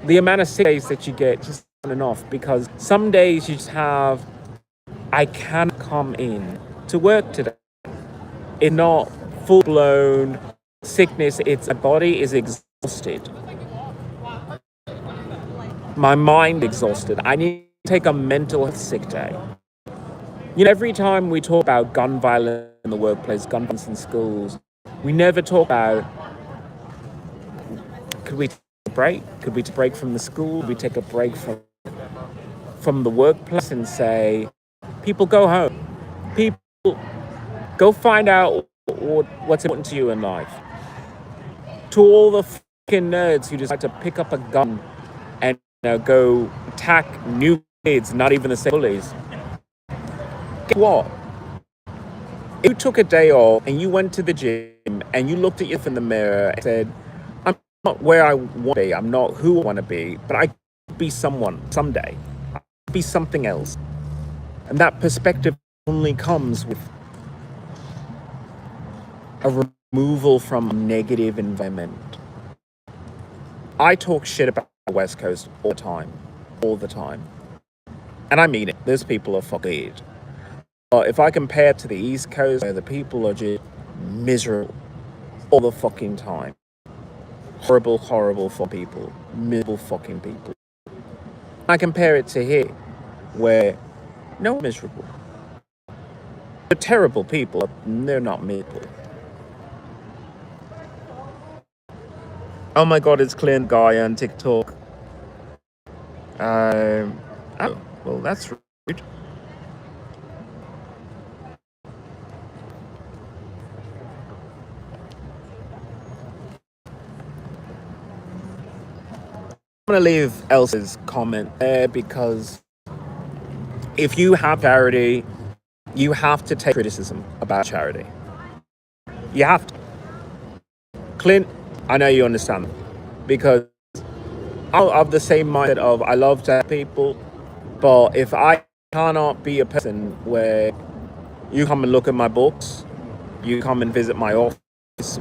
the amount of sick days that you get just isn't enough, because some days you just have, I can't come in to work today. It's not full-blown sickness, it's my body is exhausted. My mind exhausted. I need to take a mental health sick day. You know, every time we talk about gun violence in the workplace, gun violence in schools, we never talk about, could we take a break? Could we take a break from the school? Could we take a break from the workplace and say, people go home. People go find out what's important to you in life. To all the fucking nerds who decide to pick up a gun and go attack new kids, not even the same bullies. Guess what? If you took a day off and you went to the gym and you looked at yourself in the mirror and said, I'm not where I want to be, I'm not who I want to be, but I could be someone someday. I could be something else. And that perspective only comes with a removal from a negative environment. I talk shit about the West Coast all the time. And I mean it. Those people are fucking weird. If I compare it to the East Coast, where the people are just miserable all the fucking time. Horrible for people. Miserable fucking people. I compare it to here, where no one's miserable. They're terrible people, they're not miserable. Oh my god, it's Clint Guy on TikTok. Oh, well, that's rude. I'm going to leave Elsa's comment there, because if you have charity, you have to take criticism about charity. You have to. Clint, I know you understand, because I'm of the same mindset of, I love to help people, but if I cannot be a person where you come and look at my books, you come and visit my office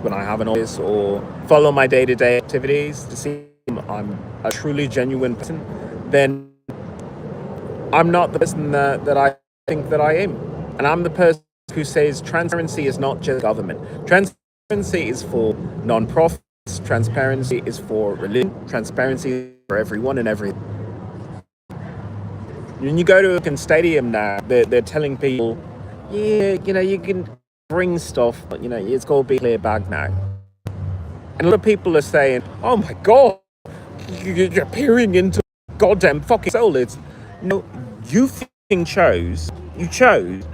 when I have an office, or follow my day-to-day activities to see I'm a truly genuine person, then I'm not the person that I think that I am. And I'm the person who says transparency is not just government. Transparency is for non-profits. Transparency is for religion. Transparency is for everyone and everything. When you go to a stadium now, they're telling people, yeah, you can bring stuff, but it's got to be a clear bag now. And a lot of people are saying, oh my god, you're peering into goddamn fucking soul. You chose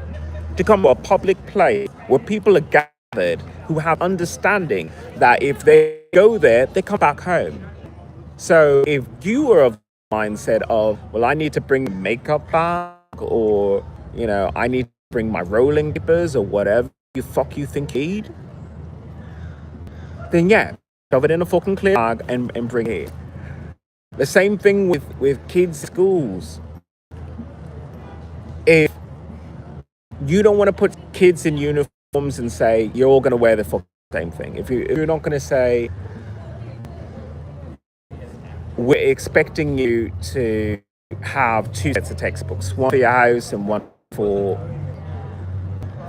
to come to a public place where people are gathered who have understanding that if they go there, they come back home. So if you are of the mindset of, well, I need to bring makeup back, or I need to bring my rolling papers or whatever you think you need, then yeah, shove it in a fucking clear bag and bring it. The same thing with kids' schools. If you don't want to put kids in uniforms and say you're all going to wear the fucking same thing, if you're not going to say we're expecting you to have 2 sets of textbooks, one for your house and one for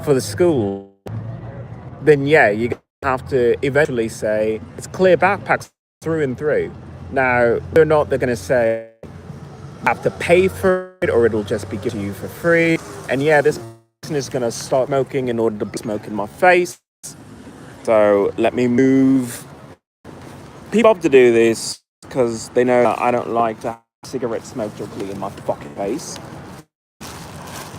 the school, then yeah, you have to eventually say it's clear backpacks through and through. Now, they're not, they're going to say have to pay for it or it'll just be given to you for free. And yeah, this person is going to start smoking in order to smoke in my face. So let me move people up to do this because they know that I don't like to have cigarette smoke directly in my fucking face.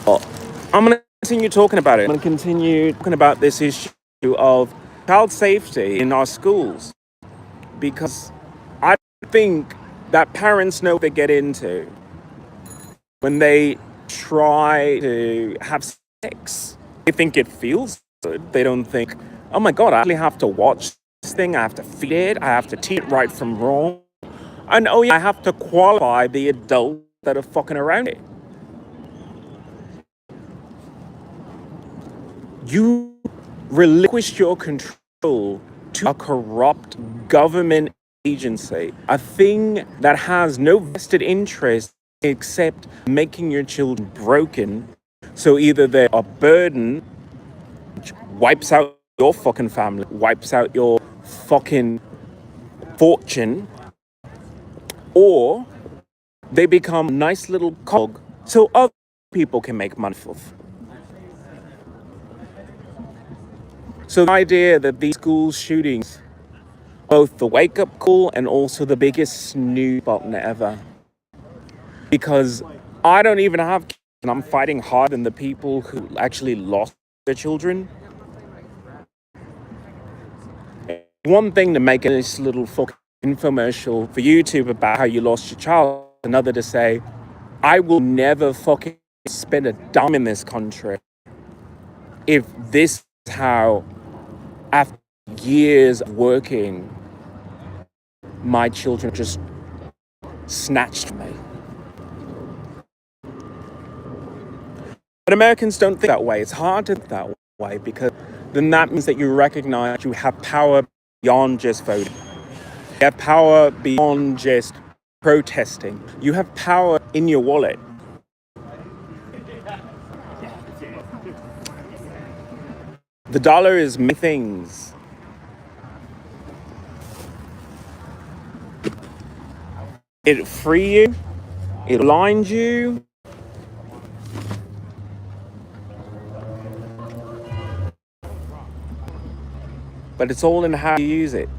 But I'm going to continue talking about it. I'm going to continue talking about this issue of child safety in our schools because I think that parents know what they get into when they try to have sex. They think it feels good. They don't think, oh my God, I actually have to watch this thing. I have to feed it. I have to teach it right from wrong. And oh yeah, I have to qualify the adults that are fucking around it. You relinquish your control to a corrupt government agency, a thing that has no vested interest except making your children broken. So either they're a burden, which wipes out your fucking family, wipes out your fucking fortune, or they become a nice little cog so other people can make money off. So the idea that these school shootings, both the wake-up call and also the biggest snooze button ever. Because I don't even have kids and I'm fighting harder than the people who actually lost their children. One thing to make this little fucking infomercial for YouTube about how you lost your child, another to say, I will never fucking spend a dime in this country if this is how, after years of working, my children just snatched me. But Americans don't think that way. It's hard to think that way because then that means that you recognize you have power beyond just voting. You have power beyond just protesting. You have power in your wallet. The dollar is many things. It'll free you. It'll blind you. But it's all in how you use it.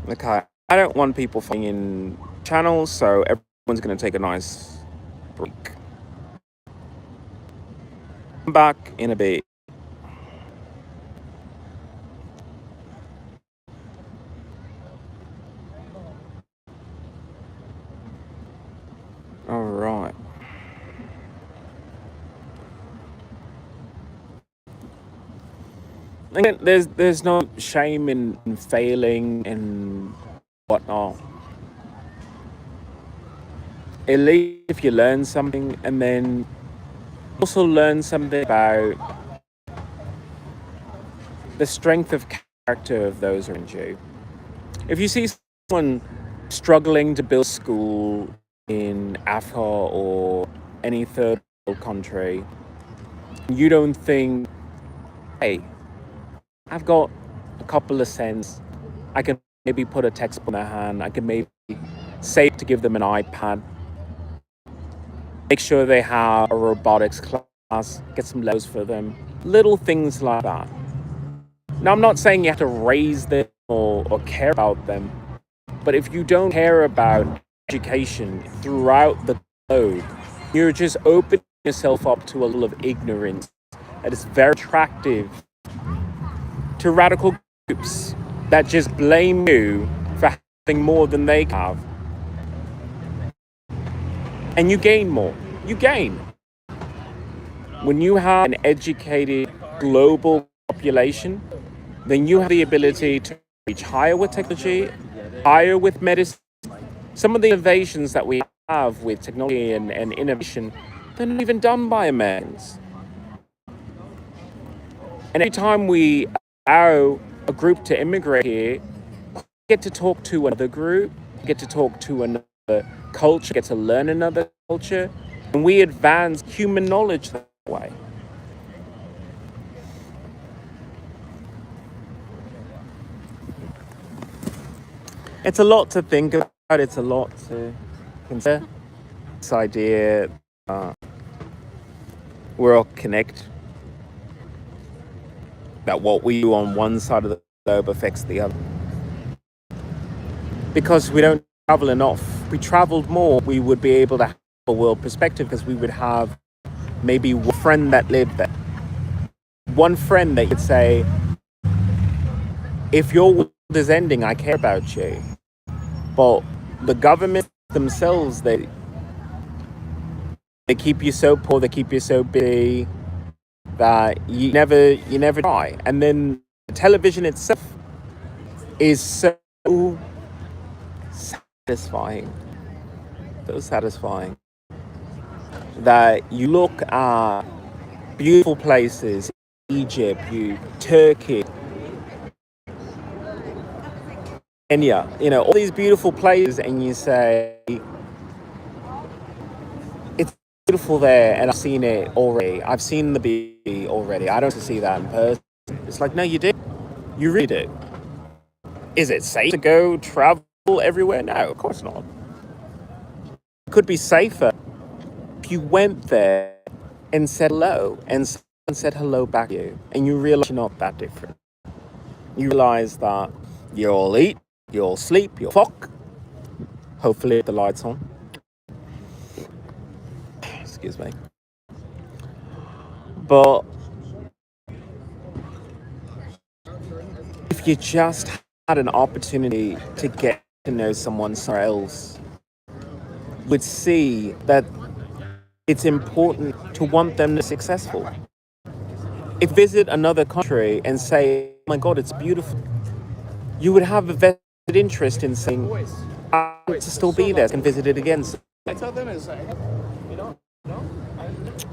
Okay, I don't want people fighting in channels, so everyone's going to take a nice break. I'm back in a bit. All right. Again, there's no shame in failing and whatnot. At least if you learn something and then also learn something about the strength of character of those around you. If you see someone struggling to build school in Africa or any third world country, you don't think, hey, I've got a couple of cents. I can maybe put a textbook in their hand. I can maybe save to give them an iPad. Make sure they have a robotics class. Get some Legos for them. Little things like that. Now, I'm not saying you have to raise them or care about them. But if you don't care about education throughout the globe, you're just opening yourself up to a level of ignorance that is very attractive to radical groups that just blame you for having more than they have. And you gain more. You gain. When you have an educated global population, then you have the ability to reach higher with technology, higher with medicine. Some of the innovations that we have with technology and innovation, they're not even done by Americans. And every time we allow a group to immigrate here, get to talk to another group, get to talk to another culture, get to learn another culture, and we advance human knowledge that way. It's a lot to think about. It's a lot to consider. This idea we're all connected, that what we do on one side of the globe affects the other. Because we don't travel enough. If we traveled more, we would be able to have a world perspective because we would have maybe one friend that lived there. One friend that you'd say, if your world is ending, I care about you. But the government themselves, they keep you so poor, they keep you so busy that you never try. And then television itself is so satisfying. So satisfying that you look at beautiful places, Egypt, Turkey, Kenya, all these beautiful places, and you say, it's beautiful there, and I've seen it already. I've seen the beauty already. I don't have to see that in person. It's like, no, you did. You really did. Is it safe to go travel everywhere? No, of course not. It could be safer if you went there and said hello, and someone said hello back to you, and you realize you're not that different. You realize that you'll eat, you'll sleep, you'll fuck. Hopefully the light's on. Excuse me. But if you just had an opportunity to get to know someone somewhere else, you would see that it's important to want them to be successful. If you visit another country and say, oh my God, it's beautiful, you would have a vested interest in saying, I want to still be there and visit it again.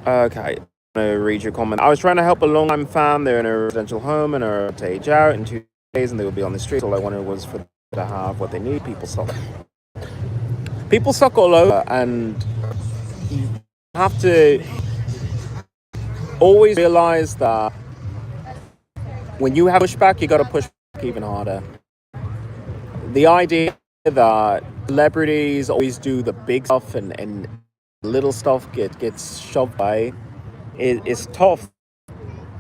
Okay, I'm gonna read your comment. I was trying to help a long-time fan. They're in a residential home and are to age out in 2 days, and they will be on the street. All I wanted was for them to have what they need. People suck. People suck all over, and you have to always realize that when you have pushback, you got to push back even harder. The idea that celebrities always do the big stuff and little stuff gets shoved by is tough.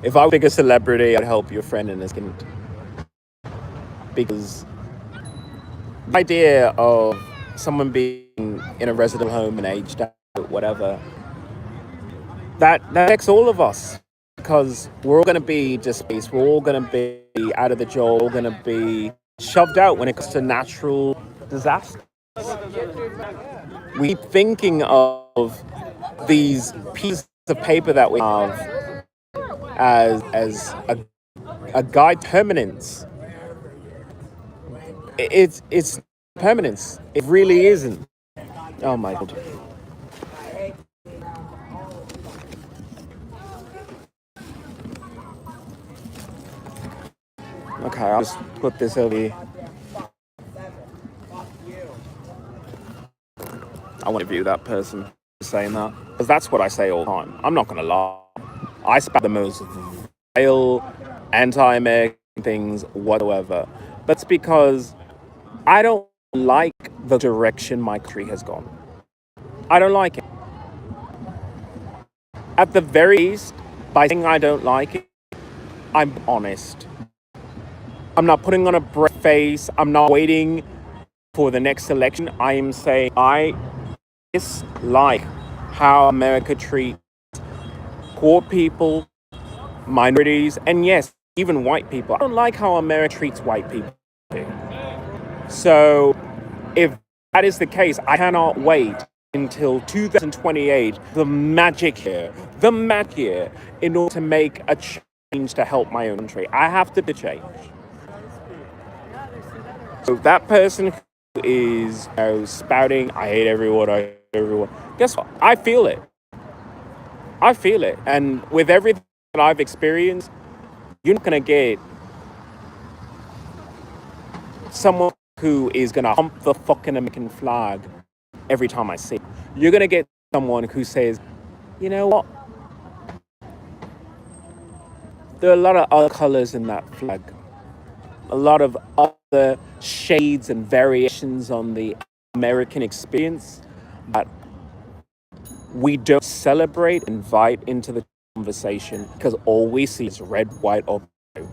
If I was a bigger celebrity, I'd help your friend in his skin. Because the idea of someone being in a residential home and aged out, whatever, that affects all of us. Because we're all going to be displaced, we're all going to be out of the job, we're all going to be shoved out when it comes to natural disasters. We keep thinking of these pieces of paper that we have as a guide to permanence. It's permanence. It really isn't. Oh my God. Okay, I'll just put this over here. I want to view that person saying that, because that's what I say all the time. I'm not going to lie. I spout the most vile, anti-American things whatsoever. That's because I don't like the direction my country has gone. I don't like it. At the very least, by saying I don't like it, I'm honest. I'm not putting on a brave face. I'm not waiting for the next election. I am saying I dislike how America treats poor people, minorities, and yes, even white people. I don't like how America treats white people. So if that is the case, I cannot wait until 2028, the magic year, in order to make a change to help my own country. I have to change. So that person who is spouting, I hate everyone, I hate everyone. Guess what? I feel it. And with everything that I've experienced, you're not going to get someone who is going to hump the fucking American flag every time I see it. You're going to get someone who says, you know what? There are a lot of other colors in that flag. A lot of other the shades and variations on the American experience that we don't celebrate, invite into the conversation, because all we see is red, white, or blue.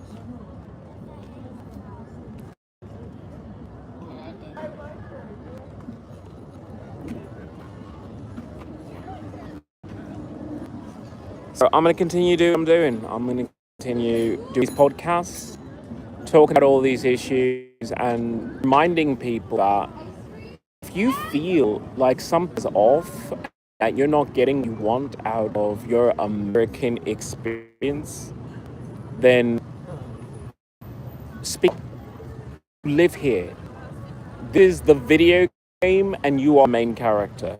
So I'm going to continue doing what I'm doing. I'm going to continue doing these podcasts, talking about all these issues, and reminding people that if you feel like something's off, that you're not getting what you want out of your American experience, then speak. Live here. This is the video game, and you are the main character.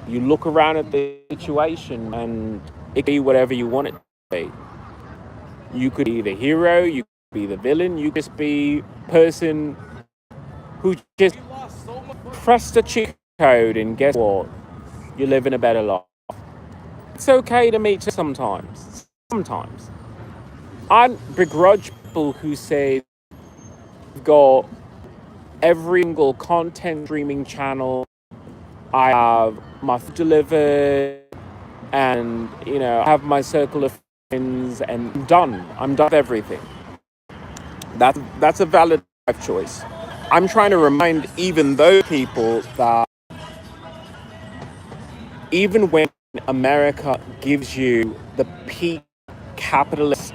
You look around at the situation, and it can be whatever you want it to be. You could be the hero, you could be the villain, you could just be a person who just pressed a cheat code, and guess what? You're living a better life. It's okay to meet sometimes. Sometimes. I begrudge people who say I've got every single content streaming channel, I have my food delivered, and I have my circle of friends, and I'm done with everything. That's a valid life choice. I'm trying to remind even those people that even when America gives you the peak capitalist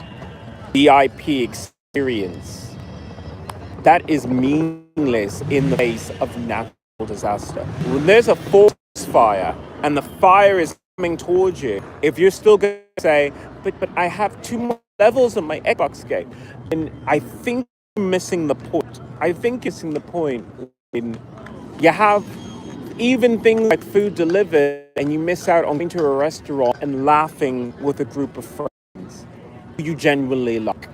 VIP experience, that is meaningless in the face of natural disaster. When there's a forest fire and the fire is coming towards you, if you're still going to say, but I have 2 more levels on my Xbox game, then I think you're missing the point. I think you're missing the point when you have even things like food delivered and you miss out on going to a restaurant and laughing with a group of friends who you genuinely like.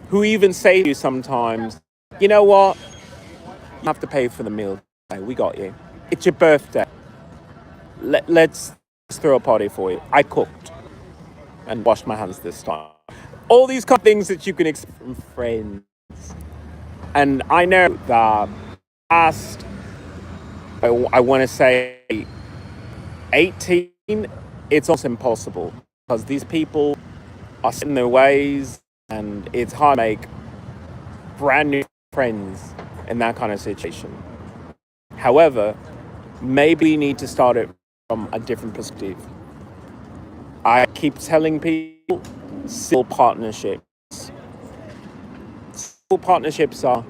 Who even say to you sometimes, you know what? You have to pay for the meal. We got you. It's your birthday. Let's throw a party for you. I cooked and washed my hands this time. All these kind of things that you can expect from friends. And I know that past, I want to say 18, it's almost impossible because these people are set in their ways, and it's hard to make brand new friends in that kind of situation. However, maybe you need to start it from a different perspective. I keep telling people civil partnerships. Civil partnerships are,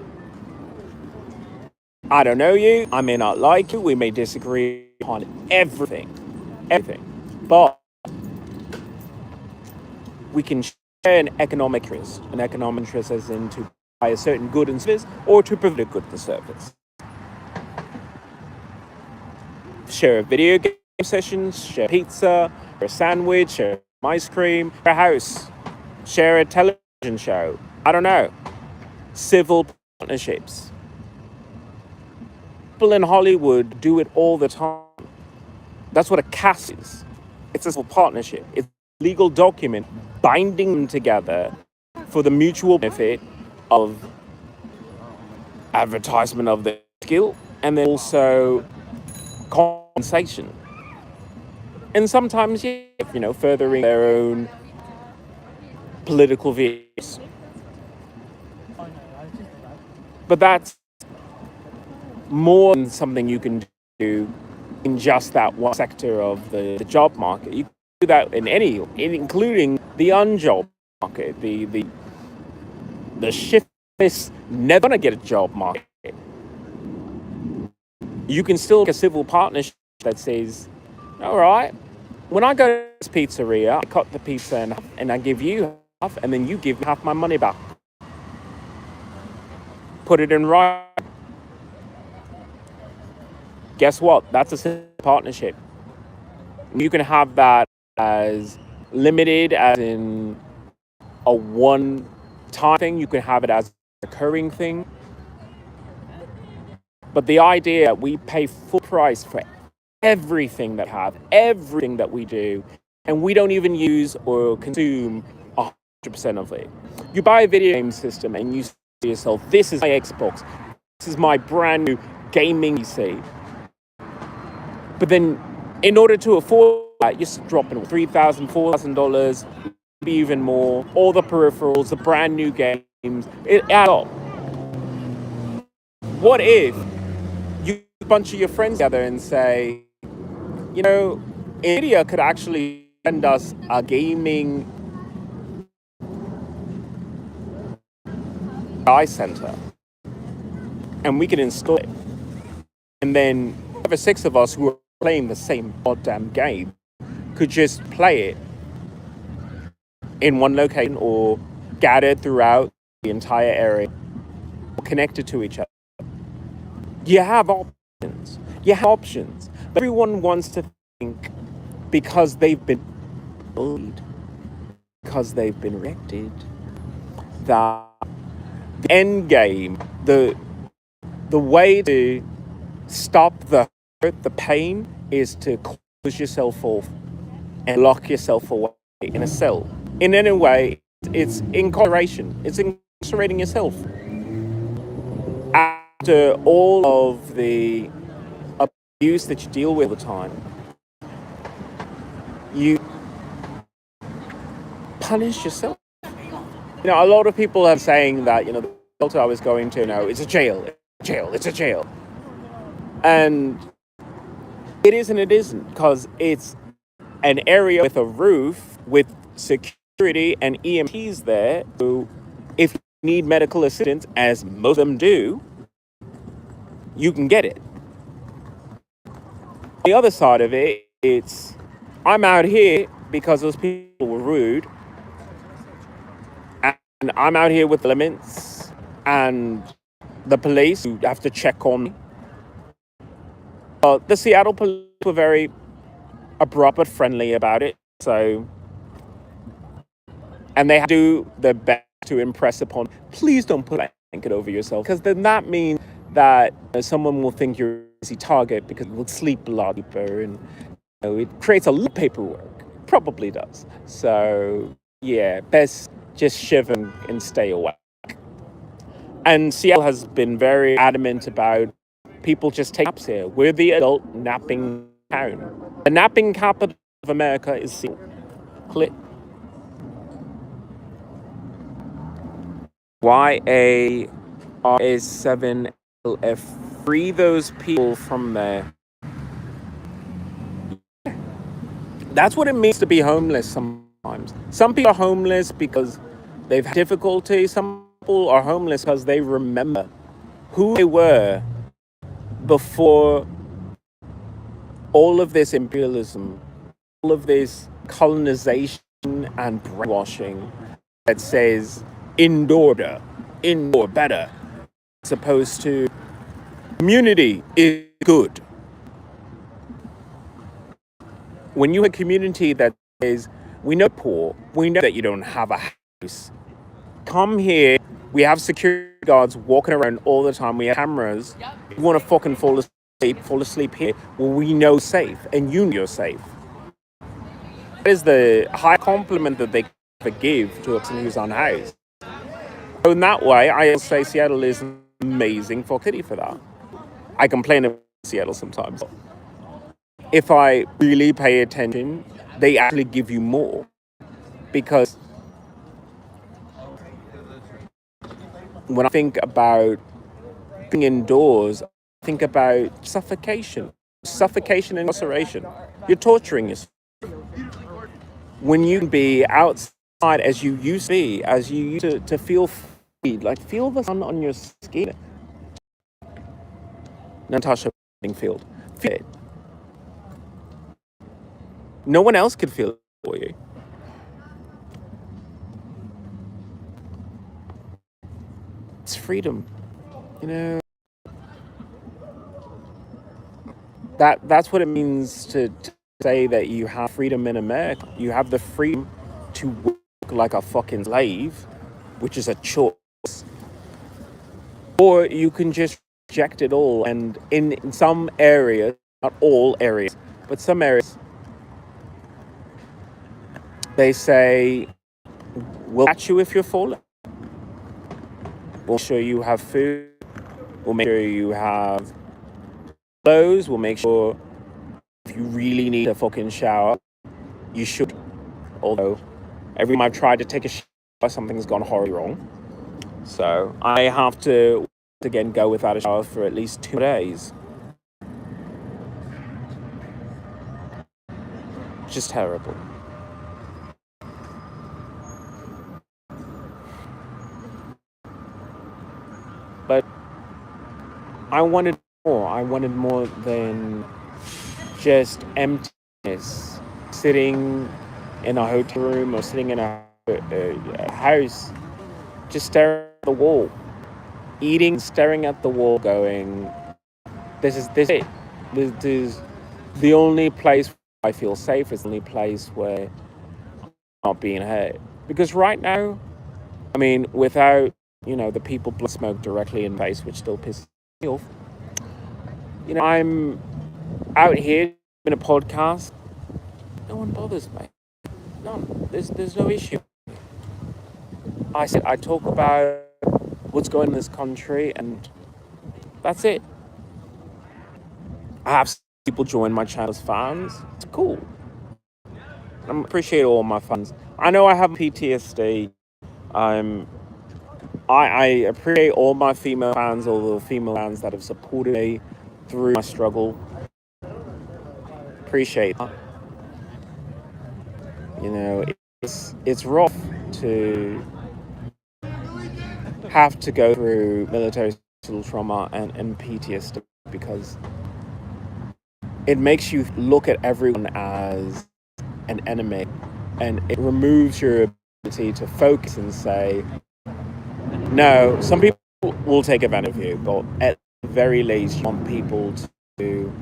I don't know you, I may not like you, we may disagree on everything, but we can share an economic interest. An economic interest as in to buy a certain good and service, or to provide a good and service. Share a video game session, share pizza, share a sandwich, share ice cream, share a house, share a television show. I don't know. Civil partnerships. People in Hollywood do it all the time. That's what a cast is. It's a civil partnership. It's a legal document binding them together for the mutual benefit of advertisement of their skill, and then also compensation. And sometimes, furthering their own political views. But that's more than something you can do in just that one sector of the job market. You can do that in including the unjob market, the shiftless, never gonna get a job market. You can still get a civil partnership that says, all right, when I go to this pizzeria, I cut the pizza in half and I give you half, and then you give me half my money back. Put it in writing. Guess what? That's a civil partnership. You can have that as limited, as in a one-time thing. You can have it as a recurring thing. But the idea that we pay full price for everything that we have, everything that we do, and we don't even use or consume 100% of it. You buy a video game system and you say to yourself, this is my Xbox, this is my brand new gaming PC. But then in order to afford that, you're dropping $3,000, $4,000, maybe even more, all the peripherals, the brand new games, it adds up. What if you get a bunch of your friends together and say, you know, Nvidia could actually send us a gaming AI center and we can install it. And then 5 or 6 of us who are playing the same goddamn game could just play it in one location or scattered throughout the entire area, or connected to each other. You have options. You have options. But everyone wants to think because they've been bullied, because they've been rejected, that the end game, the way to stop the hurt, the pain, is to close yourself off and lock yourself away in a cell. In any way, it's incarceration. It's incarcerating yourself. After all of the abuse that you deal with all the time, you punish yourself. You know, a lot of people are saying that, you know, the shelter I was going to, no, it's a jail, it's a jail. And it is and it isn't, because it's an area with a roof with security and EMTs there. So if you need medical assistance, as most of them do, you can get it. The other side of it, it's I'm out here because those people were rude, and I'm out here with elements and the police who have to check on me. The Seattle police were very abrupt but friendly about it. So, and they do their best to impress upon, please don't put a blanket over yourself, because then that means that someone will think you're an easy target because you will sleep a lot deeper, and it creates a lot of paperwork. Probably does. So, yeah, best just shiver and stay awake. And Seattle has been very adamant about people just take naps here. We're the adult napping town. The napping capital of America is Seattle. Click. YARS7LF. Free those people from there. That's what it means to be homeless sometimes. Some people are homeless because they've had difficulty. Some people are homeless because they remember who they were before all of this imperialism, all of this colonization and brainwashing that says indoor better, as opposed to community is good. When you have a community that says, we know poor, we know that you don't have a house, come here, we have security guards walking around all the time, we have cameras, you want to fucking fall asleep here, well, we know safe, and you know you're safe. That is the high compliment that they can give to a person who's unhoused. So in that way, I say Seattle is an amazing city for that. I complain about Seattle sometimes. If I really pay attention, they actually give you more. Because when I think about being indoors, I think about suffocation and incarceration. You're torturing yourself. When you can be outside as you used to be, as you used to feel free, like feel the sun on your skin. Natasha Field. Feel it. No one else could feel it for you. It's freedom. You know, that's what it means to say that you have freedom in America. You have the freedom to work like a fucking slave, which is a choice. Or you can just reject it all. And in some areas, not all areas, but some areas, they say, we'll catch you if you're falling. We'll make sure you have food. We'll make sure you have clothes. We'll make sure if you really need a fucking shower, you should. Although every time I've tried to take a shower, something's gone horribly wrong. So I have to again go without a shower for at least 2 days. Just terrible. But I wanted more. I wanted more than just emptiness. Sitting in a hotel room or sitting in a house, just staring at the wall. Eating, staring at the wall, going, this is it. This is the only place I feel safe. It's the only place where I'm not being hurt. Because right now, I mean, without, the people blow smoke directly in the face, which still pisses me off. I'm out here in a podcast. No one bothers me. None. There's no issue. I talk about what's going on in this country, and that's it. I have people join my channel as fans. It's cool. I appreciate all my fans. I know I have PTSD. I appreciate all my female fans, all the female fans that have supported me through my struggle. Appreciate that. It's rough to have to go through military trauma and PTSD, because it makes you look at everyone as an enemy, and it removes your ability to focus and say, no, some people will take advantage of you, but at the very least, you want people to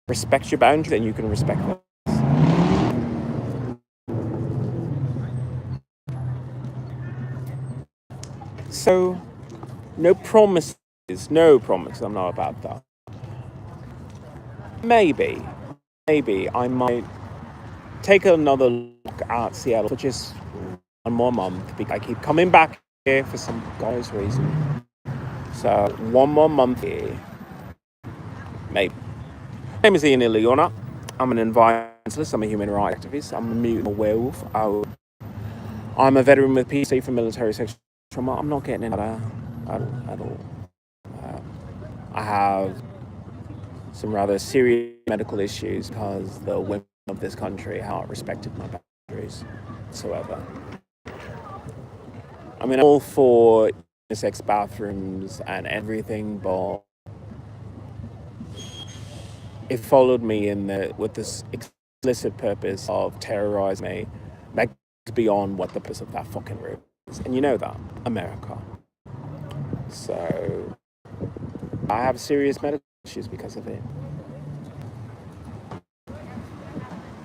respect your boundaries, and you can respect them. So, no promises, I'm not about that. Maybe I might take another look at Seattle for just one more month, because I keep coming back here for some god's reason. So, one more month here. Maybe. My name is Ian Ileona. I'm an environmentalist, I'm a human rights activist, I'm a mutant werewolf. I'm a veteran with PTSD from military sexual trauma. I'm not getting into that at all. I have some rather serious medical issues because the women of this country haven't respected my boundaries whatsoever. I mean, I'm all for unisex bathrooms and everything, but it followed me with this explicit purpose of terrorizing me. That goes beyond what the purpose of that fucking room is. And you know that, America. So, I have serious medical issues because of it.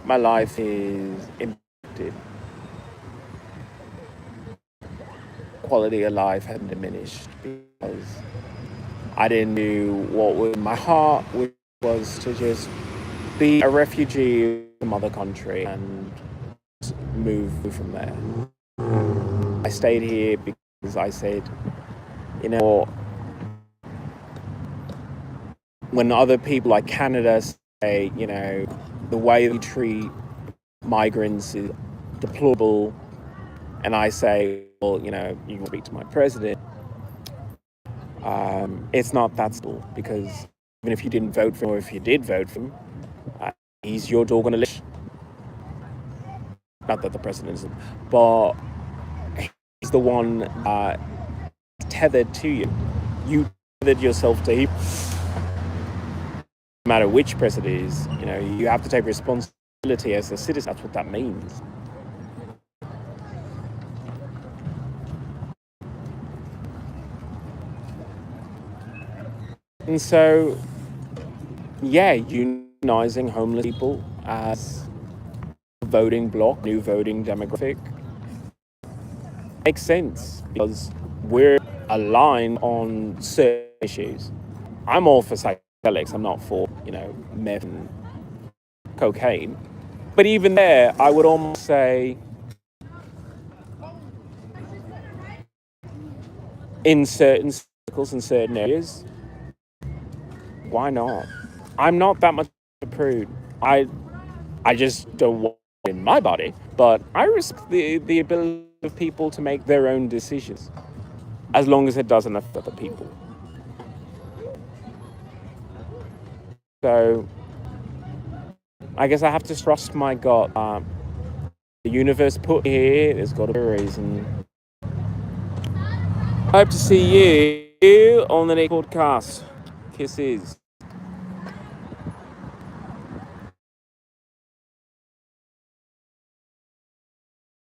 My life is impacted. Quality of life had diminished because I didn't do what was in my heart, which was to just be a refugee in some other country and move from there. I stayed here because I said, when other people like Canada say, the way we treat migrants is deplorable, and I say, well, you can speak to my president. It's not that simple, because even if you didn't vote for him, or if you did vote for him, he's your dog on a leash. Not that the president isn't, but he's the one tethered to you. You tethered yourself to him. No matter which president it is, you have to take responsibility as a citizen. That's what that means. And so, unionizing homeless people as a voting bloc, new voting demographic, makes sense, because we're aligned on certain issues. I'm all for psychedelics. I'm not for, meth and cocaine. But even there, I would almost say in certain circles and certain areas. Why not? I'm not that much of a prude. I just don't want it in my body, but I respect the ability of people to make their own decisions, as long as it doesn't affect other people. So I guess I have to trust my gut. The universe put me here. There's got to be a reason. I hope to see you on the next podcast. Kisses.